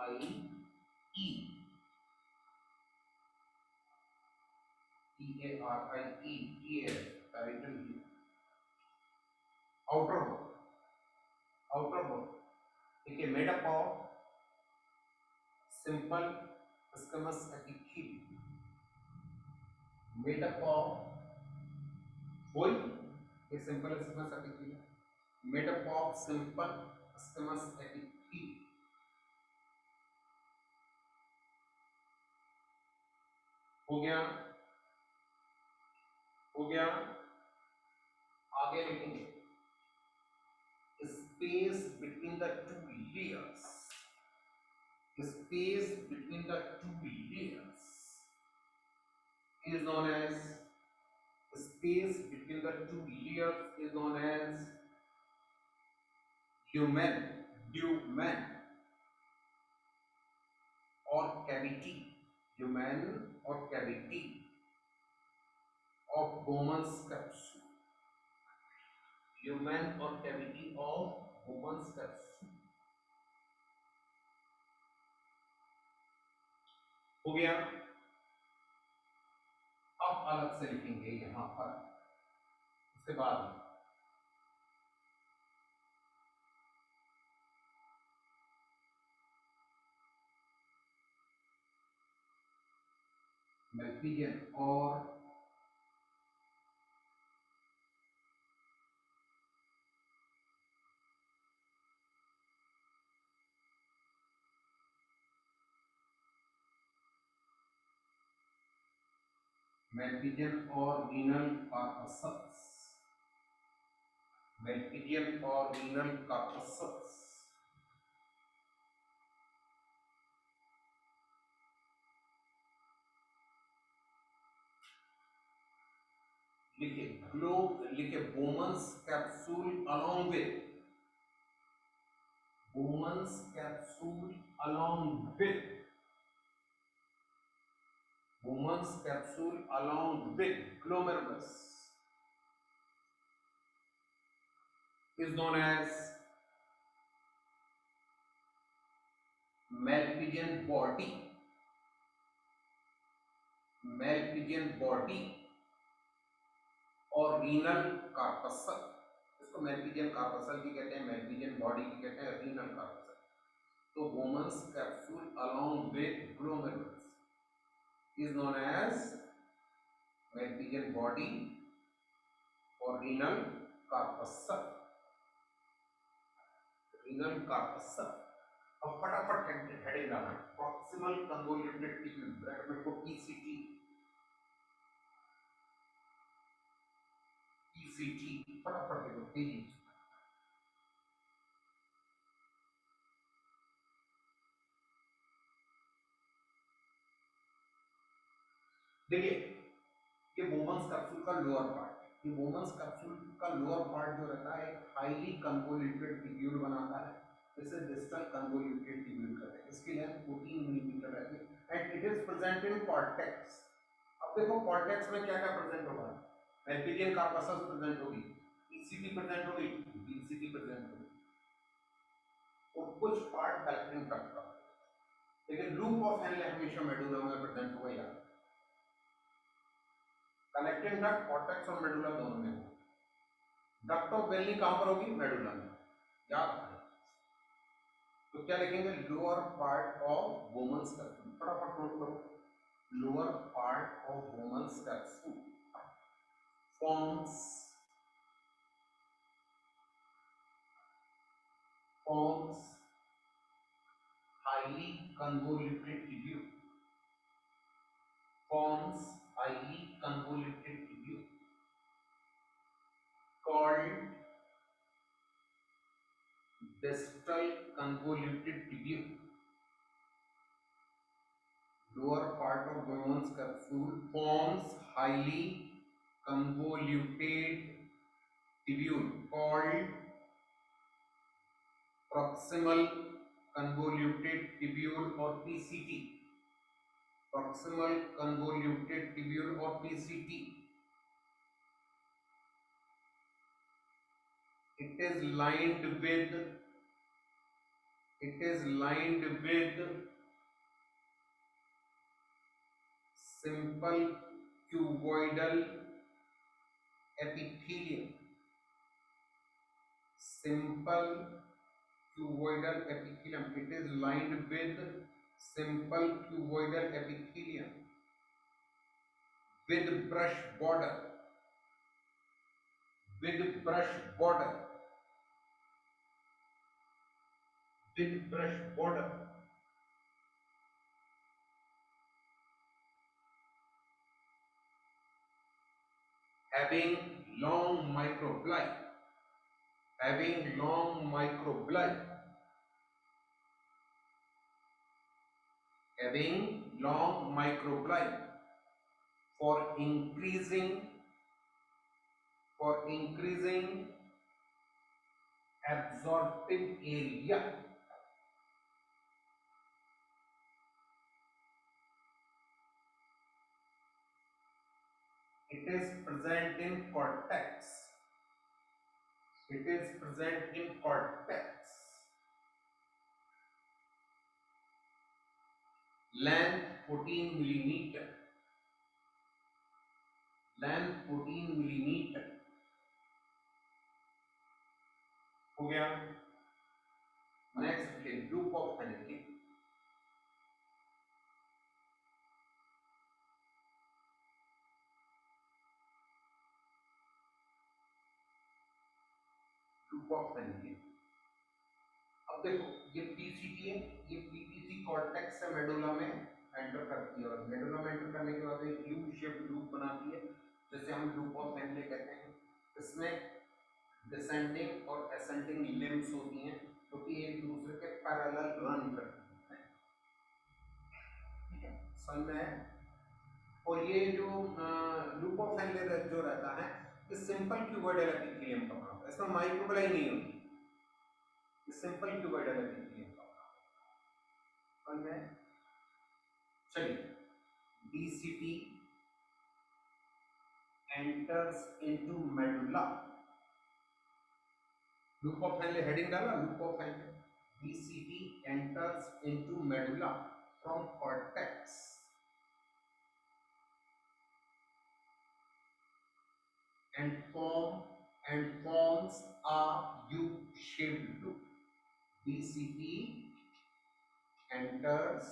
PARIE, PARIE, parietal layer. Outer wall, देखिए made up of simple squamous epithelium, made up of वही ये simple squamous epithelium, made up of simple squamous epithelium. हो गया, आगे लिखेंगे space between the two layers, space between the two layers is known as lumen or cavity, lumen or cavity of Bowman's capsule, lumen or cavity of Bowman's capsule। हो गया। अब अलग से लिखेंगे यहां पर, उसके बाद मेल्पिजियन और मेल्पिजियन और रीनल कार्पसस, मेल्पिजियन और रीनल कार्पसस। लिखे Bowman's capsule along with Bowman's capsule along with glomerulus is known as Malpighian body और रीनल कार्पसल। इसको मेल्पिजियन कार्पसल भी कहते हैं, मेल्पिजियन बॉडी भी कहते हैं, रीनल कार्पसल। तो Bowman's capsule along with glomerulus is known as Malpighian body or renal corpuscle। अब फटाफट हेडिंग डालना, प्रॉक्सिमल कन्वोल्यूटेड टिश्यू, ब्रैकेट में को PCT PCT, फटाफट देखो तेजी। देखिए ये बोमन्स कैप्सूल का लोअर पार्ट, ये बोमन्स कैप्सूल का लोअर पार्ट जो रहता है हाईली कन्वोल्यूटेड ट्यूब्यूल बनाता है, इसे डिस्टल कन्वोल्यूटेड ट्यूब्यूल कहते हैं। इसकी लेंथ 14 मिलीमीटर रहती है and it is present in cortex. अब देखो कॉर्टेक्स में क्या क्या प्रेजेंट होगा, एपिजियल कार्पसस प्रेजेंट होगी, ईसीटी प्रेजेंट होगी, बीसीटी प्रेजेंट होगी और कुछ पार्ट कलेक्टिंग डक्ट का, लेकिन लूप ऑफ हेनले हमेशा मेडुला में प्रेजेंट होगा। यार कलेक्टिंग डक्ट कॉर्टेक्स और मेडुला दोनों में होगा। डक्ट ऑफ वेल्ली कहां पर होगी, मेडुला में, याद रखना। तो क्या लिखेंगे, lower part of Bowman's capsule, फटाफट नोट करो, lower part of Bowman's capsule forms highly convoluted tubule, forms highly convoluted tubule called distal convoluted tubule. Lower part of Bowman's capsule forms highly convoluted tubule called proximal convoluted tubule or PCT. Proximal convoluted tubule or PCT. It is lined with simple cuboidal epithelium. Simple cuboidal epithelium. It is lined with simple cuboidal epithelium with brush border. With brush border. With brush border. Having long microvilli. Having long microvilli. Having long microvilli for increasing absorptive area. It is present in cortex. It is present in cortex. Length 14 millimeter. Length 14 millimeter. हो गया। Next loop of Henley. Loop of Henley. अब देखो ये PCT है, ये PTC cortex से medulla में enter करती है और मेडुला में एंटर करने के बाद एक यू शेप्ड लूप बनाती है, जैसे हम लूप ऑफ हेनले कहते हैं। इसमें डिसेंडिंग और असेंडिंग लिम्ब्स होती हैं जो कि एक दूसरे के पैरेलल रन करती हैं, ठीक है, समझ में है। और ये जो लूप ऑफ हेनले जो रहता है ये सिंपल क्यूबॉइडल एपिथेलियम का बनाता है, इसमें माइक्रोविलाई नहीं होती, सिंपल क्यूबॉइडल एपिथेलियम का समझ में। चलिए DCT enters into medulla. Loop of Henle heading डाला, loop of Henle. DCT enters into medulla from cortex and forms a U-shaped loop. DCT enters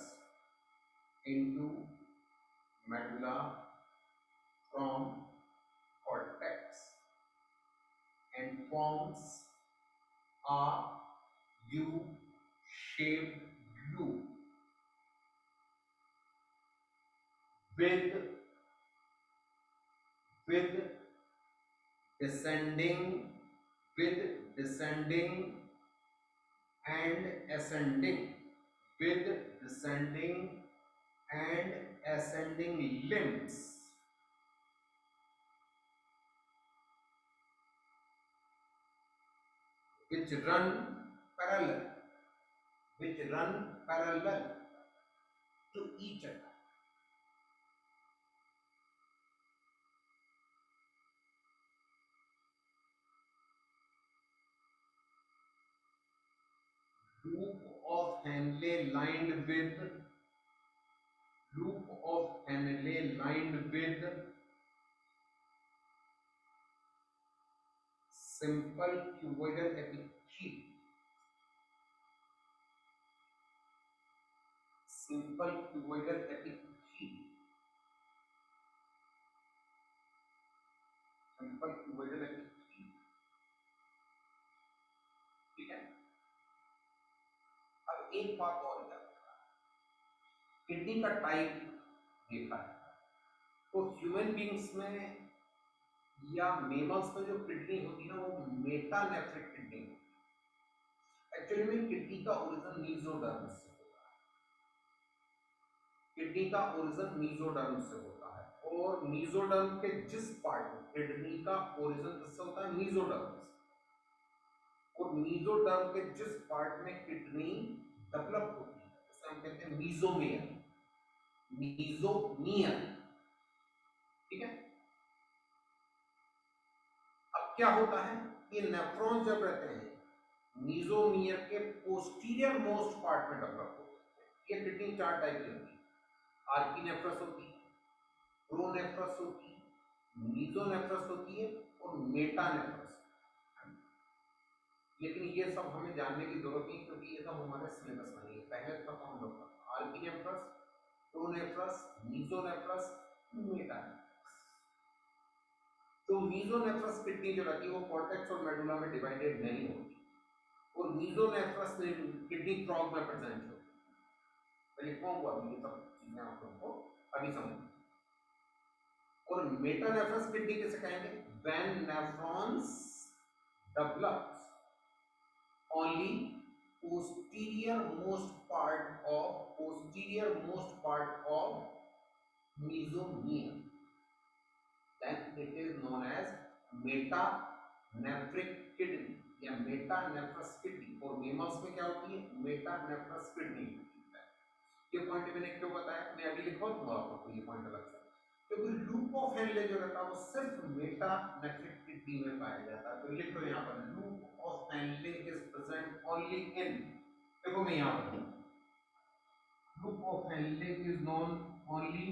into medulla from cortex and forms a U-shaped loop with descending with descending and ascending with descending and ascending limbs which run parallel which run parallel to each other. Loop of Henle lined with loop of Henle lined with simple cuboidal epithelium. Simple cuboidal epithelium. Simple cuboidal epithelium. ठीक है. अब एक बात और है, kidney का type देखा है तो ह्यूमन बींग्स में या मेमल्स में जो किडनी होती है ना वो मेटानेफ्रिक किडनी होती है. एक्चुअली में किडनी का ओरिजिन मीजोडर्म से होता है. किडनी का ओरिजिन मीजोडर्म से होता है और मीजोडर्म के जिस पार्ट में किडनी का ओरिजिन किससे होता है मीजोडर्म से, और मीजोडर्म के जिस पार्ट में किडनी डेवलप होती है उसे हम कहते हैं मीजोमियर. मीजोमियर. ठीक है. अब क्या होता है, ये नेफ्रॉन जब रहते हैं मीजोमियर के पोस्टीरियर मोस्ट पार्ट में डेवलप होते हैं. ये किडनी चार टाइप की होती है. आर्कीनेफ्रस होती है, प्रोनेफ्रस होती है, मीजोनेफ्रस होती है और मेटानेफ्रस. लेकिन ये सब हमें जानने की जरूरत नहीं क्योंकि ये सब हमारे सिलेबस में नहीं है. पहले तक हम लोग आर्कीनेफ्रस, प्रोनेफ्रस, मीजोनेफ्रस, मेटानेफ्रस. तो मीजोनेफ्रस किडनी जो रहती है वो कॉर्टेक्स और मेडुला में डिवाइडेड नहीं होती और मीजोनेफ्रस किडनी फ्रॉग में प्रेजेंट होती है. मैं लिखवाऊंगा अभी ये सब चीजें आप लोगों को अभी समझ. और मेटानेफ्रस किडनी किसे कहेंगे, when nephrons develops only posterior most part of mesomeria, then it is known as metanephric kidney या मेटानेफ्रस किडनी. और मेमल्स में क्या होती है, मेटानेफ्रस किडनी. ये पॉइंट मैंने क्यों बताया, मैं अभी लिखवा दूंगा आपको ये पॉइंट अलग से, क्योंकि लूप ऑफ हेनले जो रहता है वो सिर्फ मेटानेफ्रिक किडनी में पाया जाता है. तो लिख लो यहाँ पर loop of Henley is present only in, देखो मैं यहाँ पर loop of Henley is known only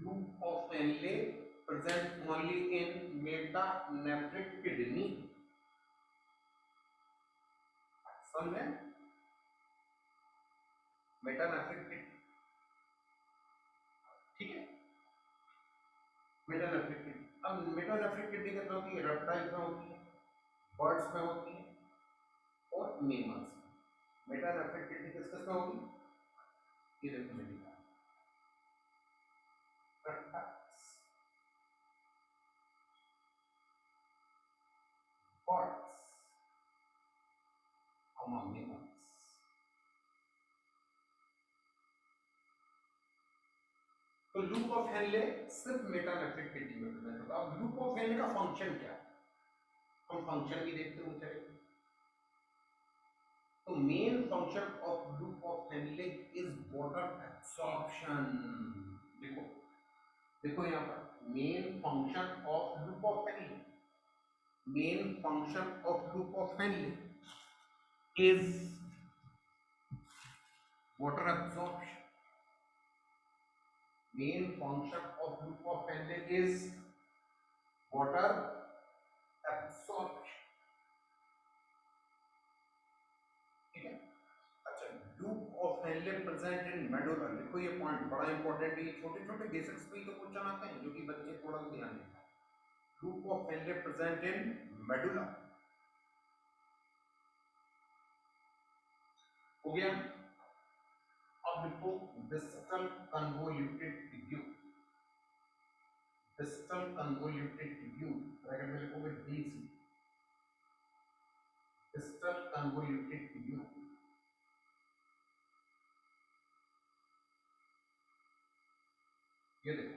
loop of Henle present only in metanephric kidney. समझ में, मेटानेफ्रिक किडनी. ठीक है. Metanephric kidney. अब मेटानेफ्रिक किडनी कितना होती है, रेप्टाइल्स में होती है, बर्ड्स में होती है और मेमल्स में. मेटानेफ्रिक किडनी किस किस में होगी, ये देखो मैं लिखा रेप्टाइल्स, बर्ड्स और मेमल्स. तो लूप ऑफ हेनले सिर्फ मेटानेफ्रिक किडनी में प्रेजेंट होता है. अब लूप ऑफ हेनले का फंक्शन क्या है, हम फंक्शन भी देखते हैं चलिए. तो main function of loop of Henley is water absorption. देखो देखो यहाँ पर main function of loop of Henley, main function of loop of Henley is water absorption. Main function of loop of Henle is water absorption. ठीक है. अच्छा, loop of Henle present in medulla. देखो ये point बड़ा important है. छोटे छोटे basics पे तो क्वेश्चन आते हैं जो कि बच्चे थोड़ा ध्यान दें. loop of Henle present in medulla. हो गया। अब लिखो distal convoluted tubule, distal convoluted tubule bracket में लिखोगे DC, distal convoluted tubule। ये देखो,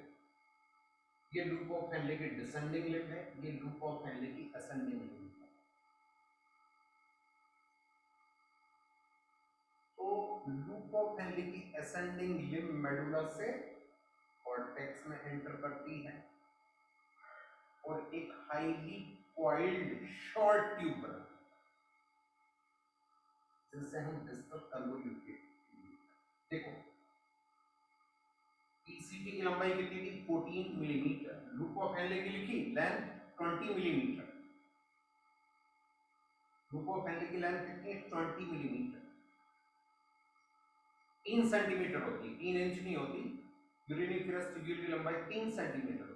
ये लूप ऑफ हेनले की डिसेंडिंग लिंब है, ये लूप ऑफ हेनले की असेंडिंग लिंब है। तो लूप ऑफ हेनले की असेंडिंग लिंब मेडुला से कॉर्टेक्स में एंटर करती है और एक हाईली कॉइल्ड शॉर्ट ट्यूब बनाती है जिसे हम डिस्टल कन्वोल्यूटेड। देखो पीसीटी की लंबाई कितनी थी 14 मिलीमीटर, लूप ऑफ हेनले की लिखी length 20 millimetre, loop of Henley की लेंथ कितनी है 20 मिलीमीटर, 3 सेंटीमीटर होती है, 3 इंच नहीं होती। यूरिनिफेरस ट्यूब्यूल की लंबाई 3 सेंटीमीटर होती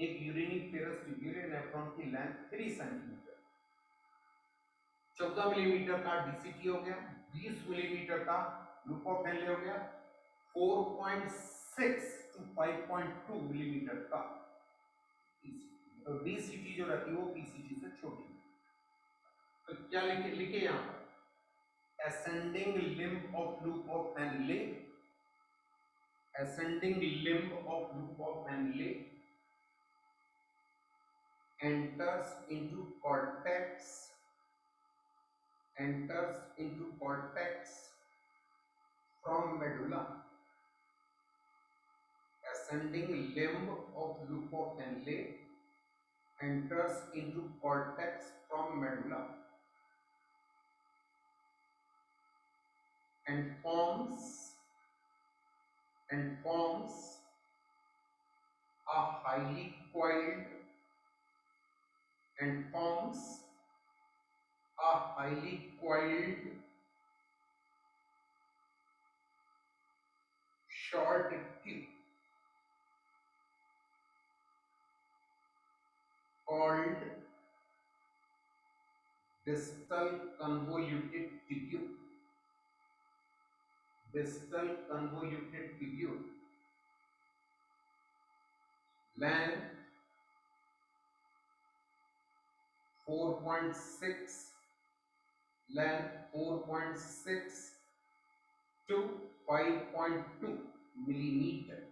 है। एक यूरिनिफेरस ट्यूब्यूल नेफ्रॉन की लेंथ 3 सेंटीमीटर। 14 मिलीमीटर का डीसीटी हो गया, 20 मिलीमीटर का लूप ऑफ हेनले हो गया, 4.6 टू 5.2 मिलीमीटर का पीसीटी। तो डीसीटी जो रहती है वो पीसीटी से छोटी है। तो क्या लिखे यहां पर ascending limb of loop of Henle, ascending limb of loop of Henle enters into cortex, enters into cortex from medulla, ascending limb of loop of Henle enters into cortex from medulla and forms a highly coiled and forms a highly coiled short tube called distal convoluted tubule, distal convoluted tubule, length 4.6, length 4.6 to 5.2 millimeter.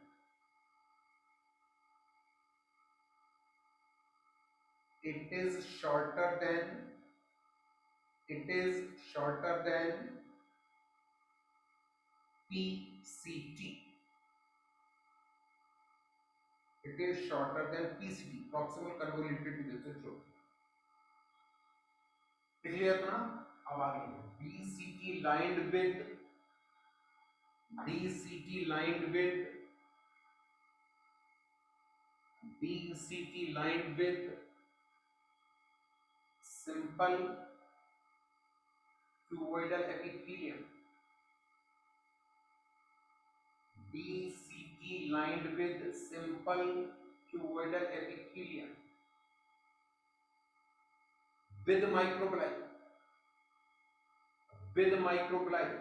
It is shorter than PCT. It is shorter than PCT, proximal convoluted tubule से छोटी। Clear ना? अब आगे BCT lined with BCT lined with BCT lined with simple cuboidal epithelium, BCT lined with simple cuboidal epithelium with microvilli, with microvilli।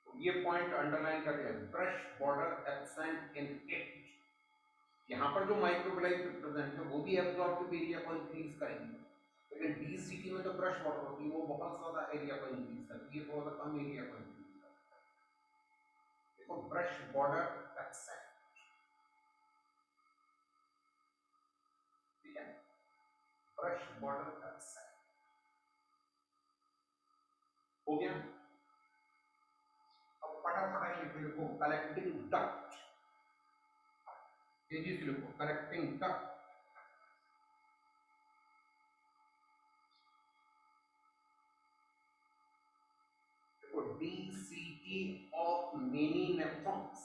ये point underline कर दिया, brush border absent in it. यहाँ पर जो माइक्रोविलाई प्रेजेंट है वो भी absorptive area को इंक्रीज करेंगे, लेकिन डीसीटी में तो ब्रश बॉर्डर होती है वो बहुत ज्यादा एरिया को इंक्रीज करती है, थोड़ा सा कम एरिया को इंक्रीज करती है। देखो ब्रश बॉर्डर एब्सेंट, ठीक है, ब्रश बॉर्डर एब्सेंट हो गया। अब फटाफट लिखो कलेक्टिंग डक्ट, तेजी से लिखो collecting duct. BCT of many nephrons,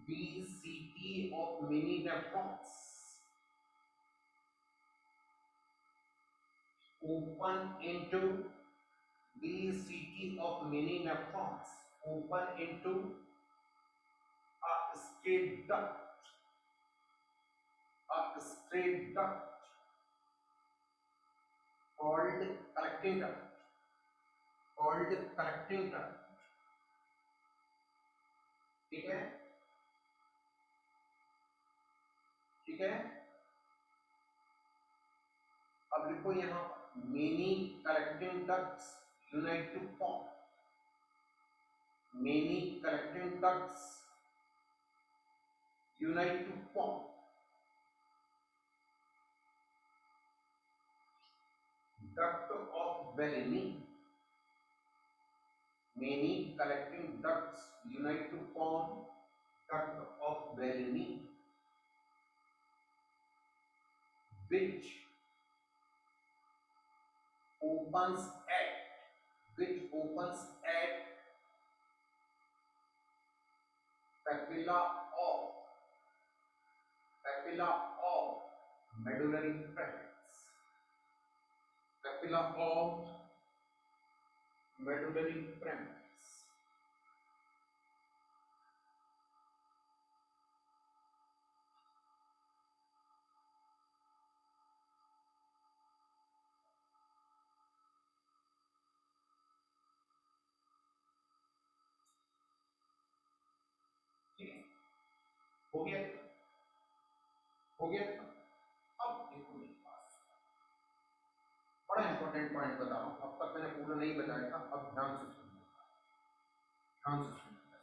BCT of many nephrons open into BCT of many nephrons open into straight duct, a straight duct called collecting duct, called collecting duct. ठीक है, ठीक है। अब लिखो यहाँ many collecting ducts unite to form, many collecting ducts unite to form duct of Bellini. Many collecting ducts unite to form duct of Bellini, which opens at papilla of medullary preference, papilla of medullary preference. हो गया, हो गया। अब देखो मेरे पास बड़ा important point बता रहा हूं, अब तक मैंने पूरा नहीं बताया था, अब ध्यान से सुनिए, ध्यान से सुनिए।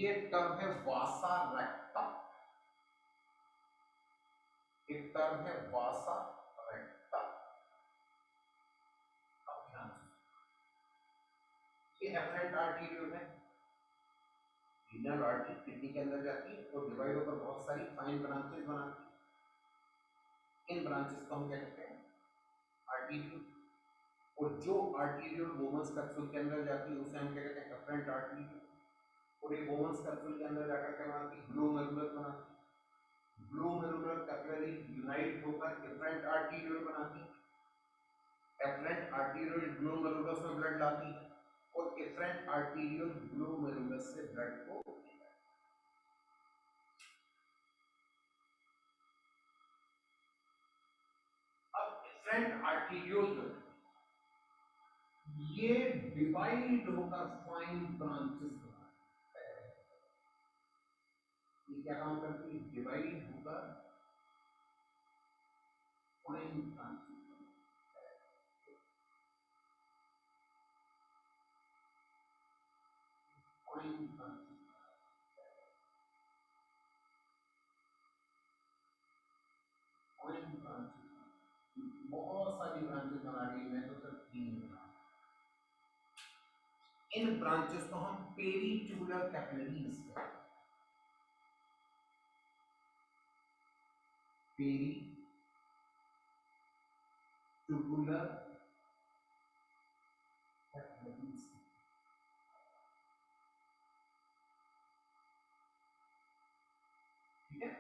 ये टर्म है वासा रेक्टा, एक टर्म है वासा रेक्टा। अब ध्यान से, ये एफरेंट आर्टीरियोल है, रीनल आर्टरी किडनी के अंदर जाती है और डिवाइड होकर बहुत सारी फाइन ब्रांचेस बनाती है। इन ब्रांचेस को हम क्या कहते हैं, आर्टीरियोल। और जो आर्टीरियोल बोमन्स कैप्सूल के अंदर जाती है उसे हम क्या कहते हैं, एफरेंट आर्टीरियोल। और ये बोमन्स कैप्सूल के अंदर जाकर क्या बनाती है, ग्लोमेरुलर बनाती है। ग्लोमेरुलर कैपिलरी यूनाइट होकर एफरेंट आर्टीरियोल बनाती है। एफरेंट आर्टीरियोल ग्लोमेरुलस में ब्लड लाती है और एफरेंट आर्टीरियोल ग्लोमेरुलस से ब्लड को, एफरेंट आर्टीरियोल जो है ये डिवाइड होकर फाइन ब्रांचेस बनाता है। ये क्या काम करती है, डिवाइड होकर fine branches, fine branches, fine branches, बहुत सारी ब्रांचेस बना रही है, मैं तो सिर्फ 3 बना। इन ब्रांचेस को हम पेरिट्यूबुलर कैपिलरीज कहते हैं, पेरिट्यूबुलर कैपिलरीज। ठीक है,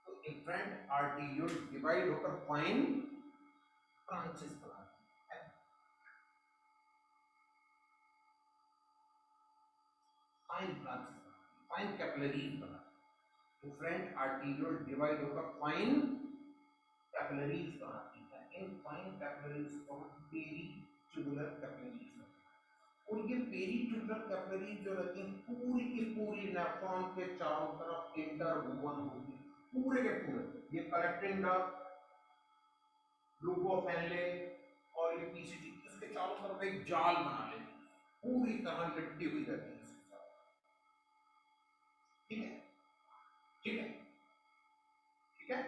तो एफरेंट आर्टीरियोल डिवाइड होकर फाइन ब्रांचेस बनाती है, फाइन ब्रांचेस, फाइन कैपिलरीज बनाती है। एफरेंट आर्टीरियोल डिवाइड होकर फाइन कैपिलरीज बनाती है। इन फाइन कैपिलरीज को हम पेरिट्यूबुलर कैपिलरीज कहते हैं। और ये पेरिट्यूबुलर कैपिलरीज जो रहती हैं पूरी की पूरी नेफ्रॉन के चारों तरफ इंटरवोवन होती है, पूरे के पूरे। ये collecting duct, loop of Henley और ये पीसीटी इसके चारों तरफ एक जाल बना लेती है, पूरी तरह लिपटी हुई रहती है इसके साथ। ठीक है, ठीक है, ठीक है।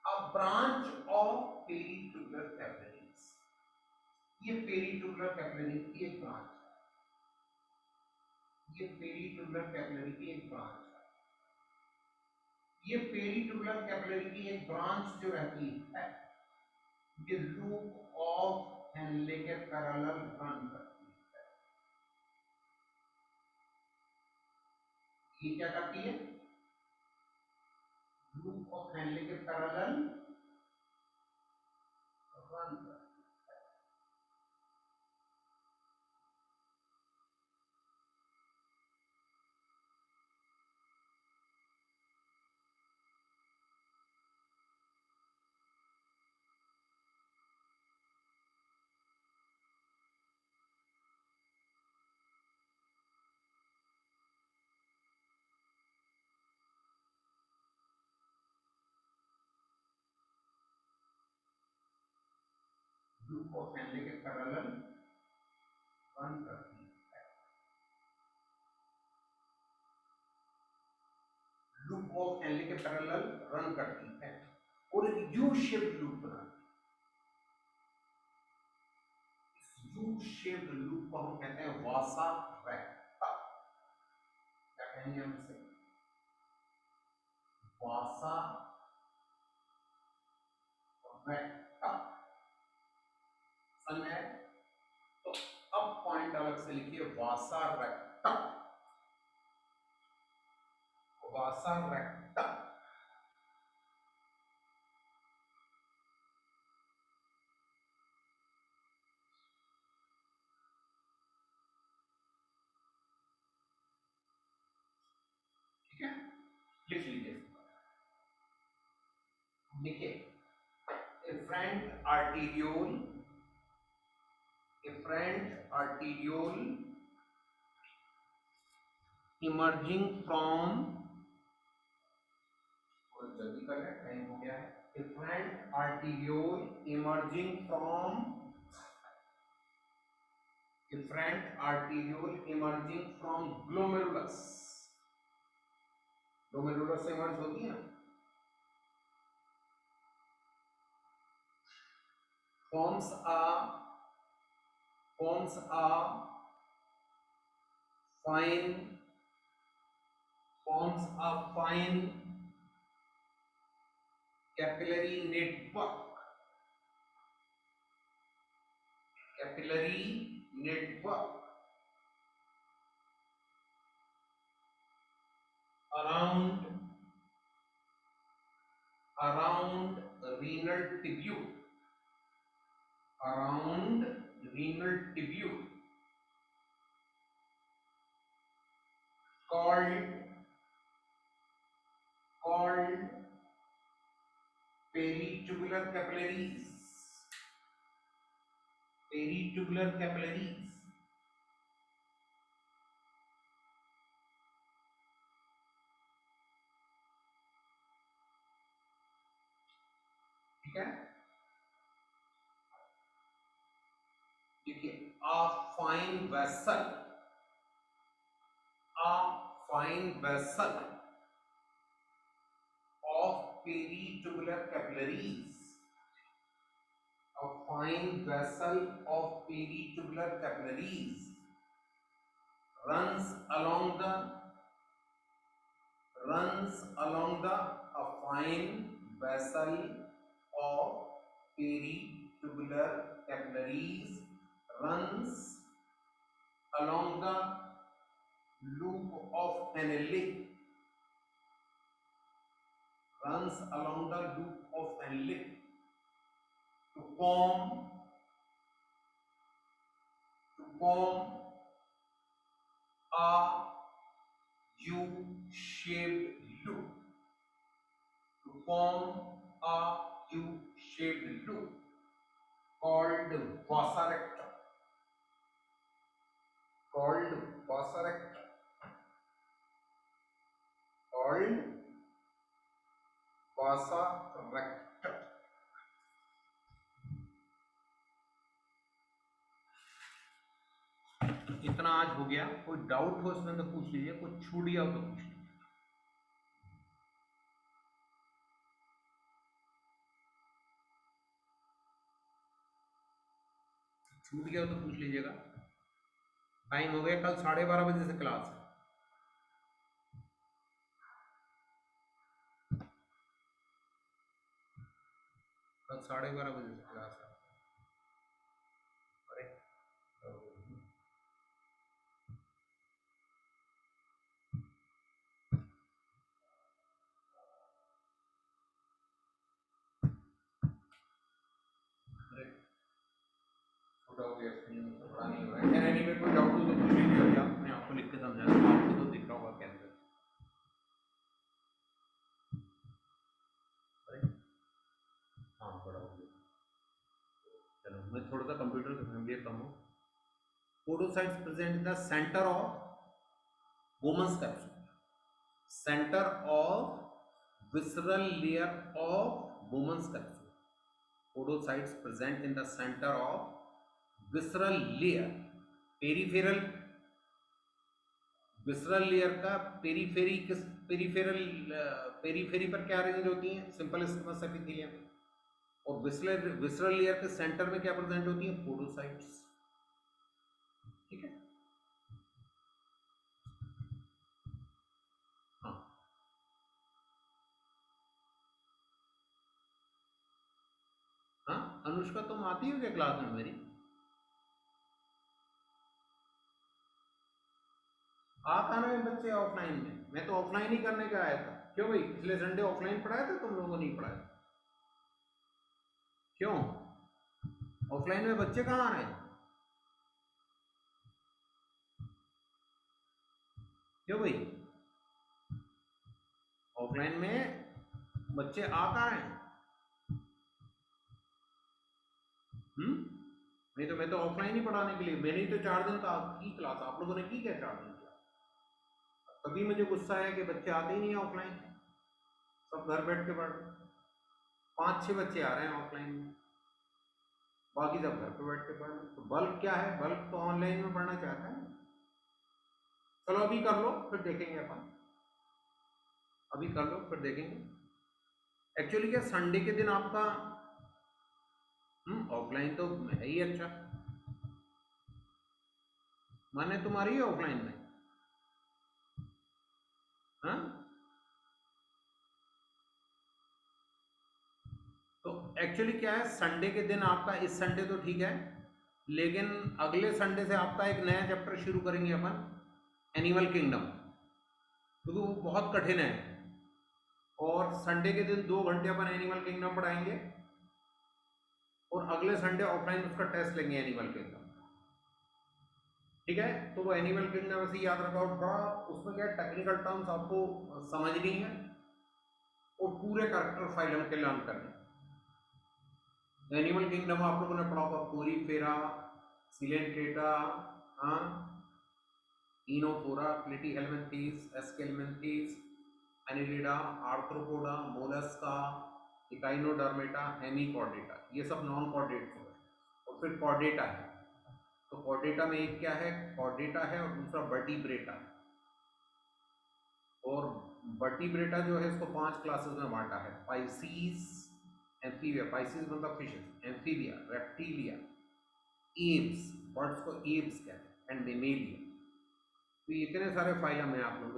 A branch of peritubular capillaries, ये पेरिट्यूबुलर कैपिलरी की एक ब्रांच है, ये पेरिट्यूबुलर कैपिलरी की एक ब्रांच है। ये पेरिट्यूबुलर कैपिलरी की एक ब्रांच जो रहती है ये लूप ऑफ हेनले के पैरेलल रन करती है। ये क्या करती है, लूप ऑफ हेनले के पैरेलल रन करती है। लूप ऑफ हेनरी के पैरेलल रन करती है, लूप ऑफ हेनरी के पैरेलल रन करती है और एक यू शेप्ड लूप बनाती है। यू शेप्ड लूप को हम कहते हैं वासा रेक्टा। क्या कहेंगे हम इसे? वासा रेक्टा। समझ में? तो अब पॉइंट अलग से लिखिए, वासा रेक्टा, वासा रेक्टा। ठीक है, लिख लीजिए। देखिए, efferent arteriole, efferent arteriole emerging from, और जल्दी कर रहे हैं, टाइम हो गया है। efferent arteriole emerging from, efferent arteriole emerging from glomerulus, glomerulus से emerge होती है ना, forms a fine, forms a fine capillary network, capillary network around renal tubule, around renal tubule, called peritubular capillaries, peritubular capillaries। ठीक है, देखिए, a fine vessel, a fine vessel of peritubular capillaries, a fine vessel of peritubular capillaries runs along the a fine vessel of peritubular capillaries runs along the loop of Henle, runs along the loop of Henle to form a U-shaped loop, to form a U-shaped loop called vasa recta, called vasa recta, called vasa recta। इतना आज हो गया, कोई doubt हो इसमें तो पूछ लीजिए, कुछ छूट गया हो तो पूछ लीजिए। छूट गया हो तो पूछ लीजिएगा। टाइम हो गया, कल 12:30 बजे से क्लास है। कल 12:30 बजे से क्लास है। अरे छोटा हो गया, बड़ा नहीं हो रहा है। खैर एनीवे कोई डाउट हो तो पूछ लीजिए, अभी आप मैं आपको लिख के समझा दूंगा, आपको तो दिख रहा होगा कैसे। अरे हाँ, बड़ा हो गया। चलो मैं थोड़ा सा कंप्यूटर से फैमिलियर कम हूँ। Podocytes present in the centre of Bowman's capsule, center of visceral layer of Bowman's capsule, podocytes present in the centre of visceral layer. Peripheral, visceral layer का पेरीफेरी किस, पेरीफेरल, पेरीफेरी पर क्या range होती है? Simple squamous epithelium. और visceral layer के centre में क्या प्रेजेंट होती है? पोडोसाइट्स। ठीक है, हाँ। हाँ अनुष्का, तुम आती हो क्या क्लास में मेरी? आ कहाँ रहे बच्चे ऑफलाइन में? मैं तो ऑफलाइन ही करने का आया था। क्यों भाई, पिछले संडे ऑफलाइन पढ़ाया था, तुम लोगों ने नहीं पढ़ाया? क्यों ऑफलाइन में बच्चे कहाँ आ रहे हैं? क्यों भाई, ऑफलाइन में बच्चे आ कहाँ रहे हैं? नहीं तो मैं तो ऑफलाइन ही पढ़ाने के लिए, मैंने ही तो 4 दिन का की क्लास, आप लोगों ने की क्या 4 दिन की? तभी मुझे गुस्सा है कि बच्चे आते ही नहीं है ऑफलाइन, सब घर बैठ के पढ़ रहे हैं। 5-6 बच्चे आ रहे हैं ऑफलाइन में, बाकी सब घर पे बैठ के पढ़ रहे हैं। तो बल्क क्या है? बल्क तो ऑनलाइन में पढ़ना चाहता है। चलो अभी कर लो फिर देखेंगे अपन, अभी कर लो फिर देखेंगे। एक्चुअली क्या संडे के दिन आपका ऑफलाइन तो है ही अच्छा, माने तुम्हारी है ऑफलाइन में। हाँ तो एक्चुअली क्या है, संडे के दिन आपका, इस संडे तो ठीक है, लेकिन अगले संडे से आपका एक नया चैप्टर शुरू करेंगे अपन, एनिमल किंगडम, क्योंकि वो बहुत कठिन है। और संडे के दिन 2 घंटे अपन एनिमल किंगडम पढ़ाएंगे, और अगले संडे ऑफलाइन उसका टेस्ट लेंगे एनिमल किंगडम। ठीक है, तो वो एनिमल किंगडम वैसे याद रखा, और बड़ा उसमें क्या टेक्निकल टर्म्स आपको समझनी है, और पूरे कैरेक्टर फाइलम के लर्न करने। एनिमल किंगडम आप लोगों ने पढ़ा होगा, कोरीफेरा, सिलेंट्रेटा, हाँ, Ctenophora, Platyhelminthes, Aschelminthes, Annelida, Arthropoda, Mollusca, Echinodermata, Hemichordata, ये सब नॉन कॉर्डेट्स हो गए। और फिर कॉर्डेटा है, तो कॉर्डेटा में एक क्या है, कॉर्डेटा है, और दूसरा वर्टिब्रेटा है। और वर्टिब्रेटा जो है इसको 5 क्लासेस में बांटा है, पाइसीस, एम्फीबिया, पाइसीस मतलब fishes, amphibia, reptilia, apps, birds को एप्स कहते हैं, एंड मेमेलिया। तो इतने सारे फाइलम है आप लोग,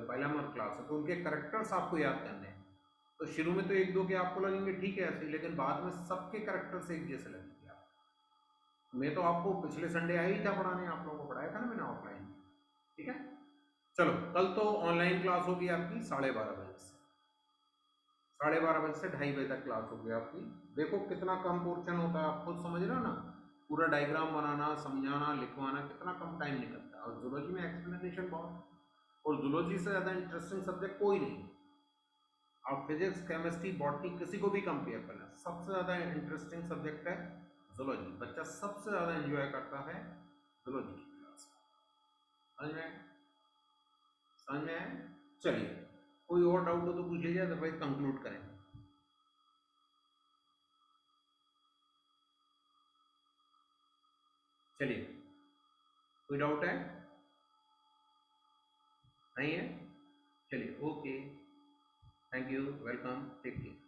फाइलम और क्लास है, तो उनके करेक्टर्स आपको याद करने हैं। तो शुरू में तो 1-2 के आपको लगेंगे ठीक है ऐसे, लेकिन बाद में सबके करेक्टर्स एक जैसे लगेंगे। मैं तो आपको पिछले संडे आया ही था पढ़ाने, आप लोगों को पढ़ाया था ना मैंने ऑफलाइन। ठीक है, चलो कल तो ऑनलाइन क्लास होगी आपकी 12:30 बजे से, 12:30 बजे से 2:30 बजे तक क्लास होगी आपकी। देखो कितना कम पोर्शन होता है, आप खुद समझ रहे हो ना, पूरा डायग्राम बनाना, समझाना, लिखवाना, कितना कम टाइम निकलता है। और जूलॉजी में एक्सप्लेनेशन बहुत, और जूलॉजी से ज़्यादा इंटरेस्टिंग सब्जेक्ट कोई नहीं। आप फिजिक्स, केमिस्ट्री, बॉटनी किसी को भी कंपेयर करना, सबसे ज़्यादा इंटरेस्टिंग सब्जेक्ट है जूलॉजी। बच्चा सबसे ज़्यादा एंजॉय करता है जूलॉजी की क्लास। समझ में आया? समझ में आया? चलिए, कोई और डाउट हो तो पूछ लीजिए, अदरवाइज कंक्लूड करें। चलिए, कोई डाउट है? नहीं है? चलिए, okay, thank you, welcome, take care.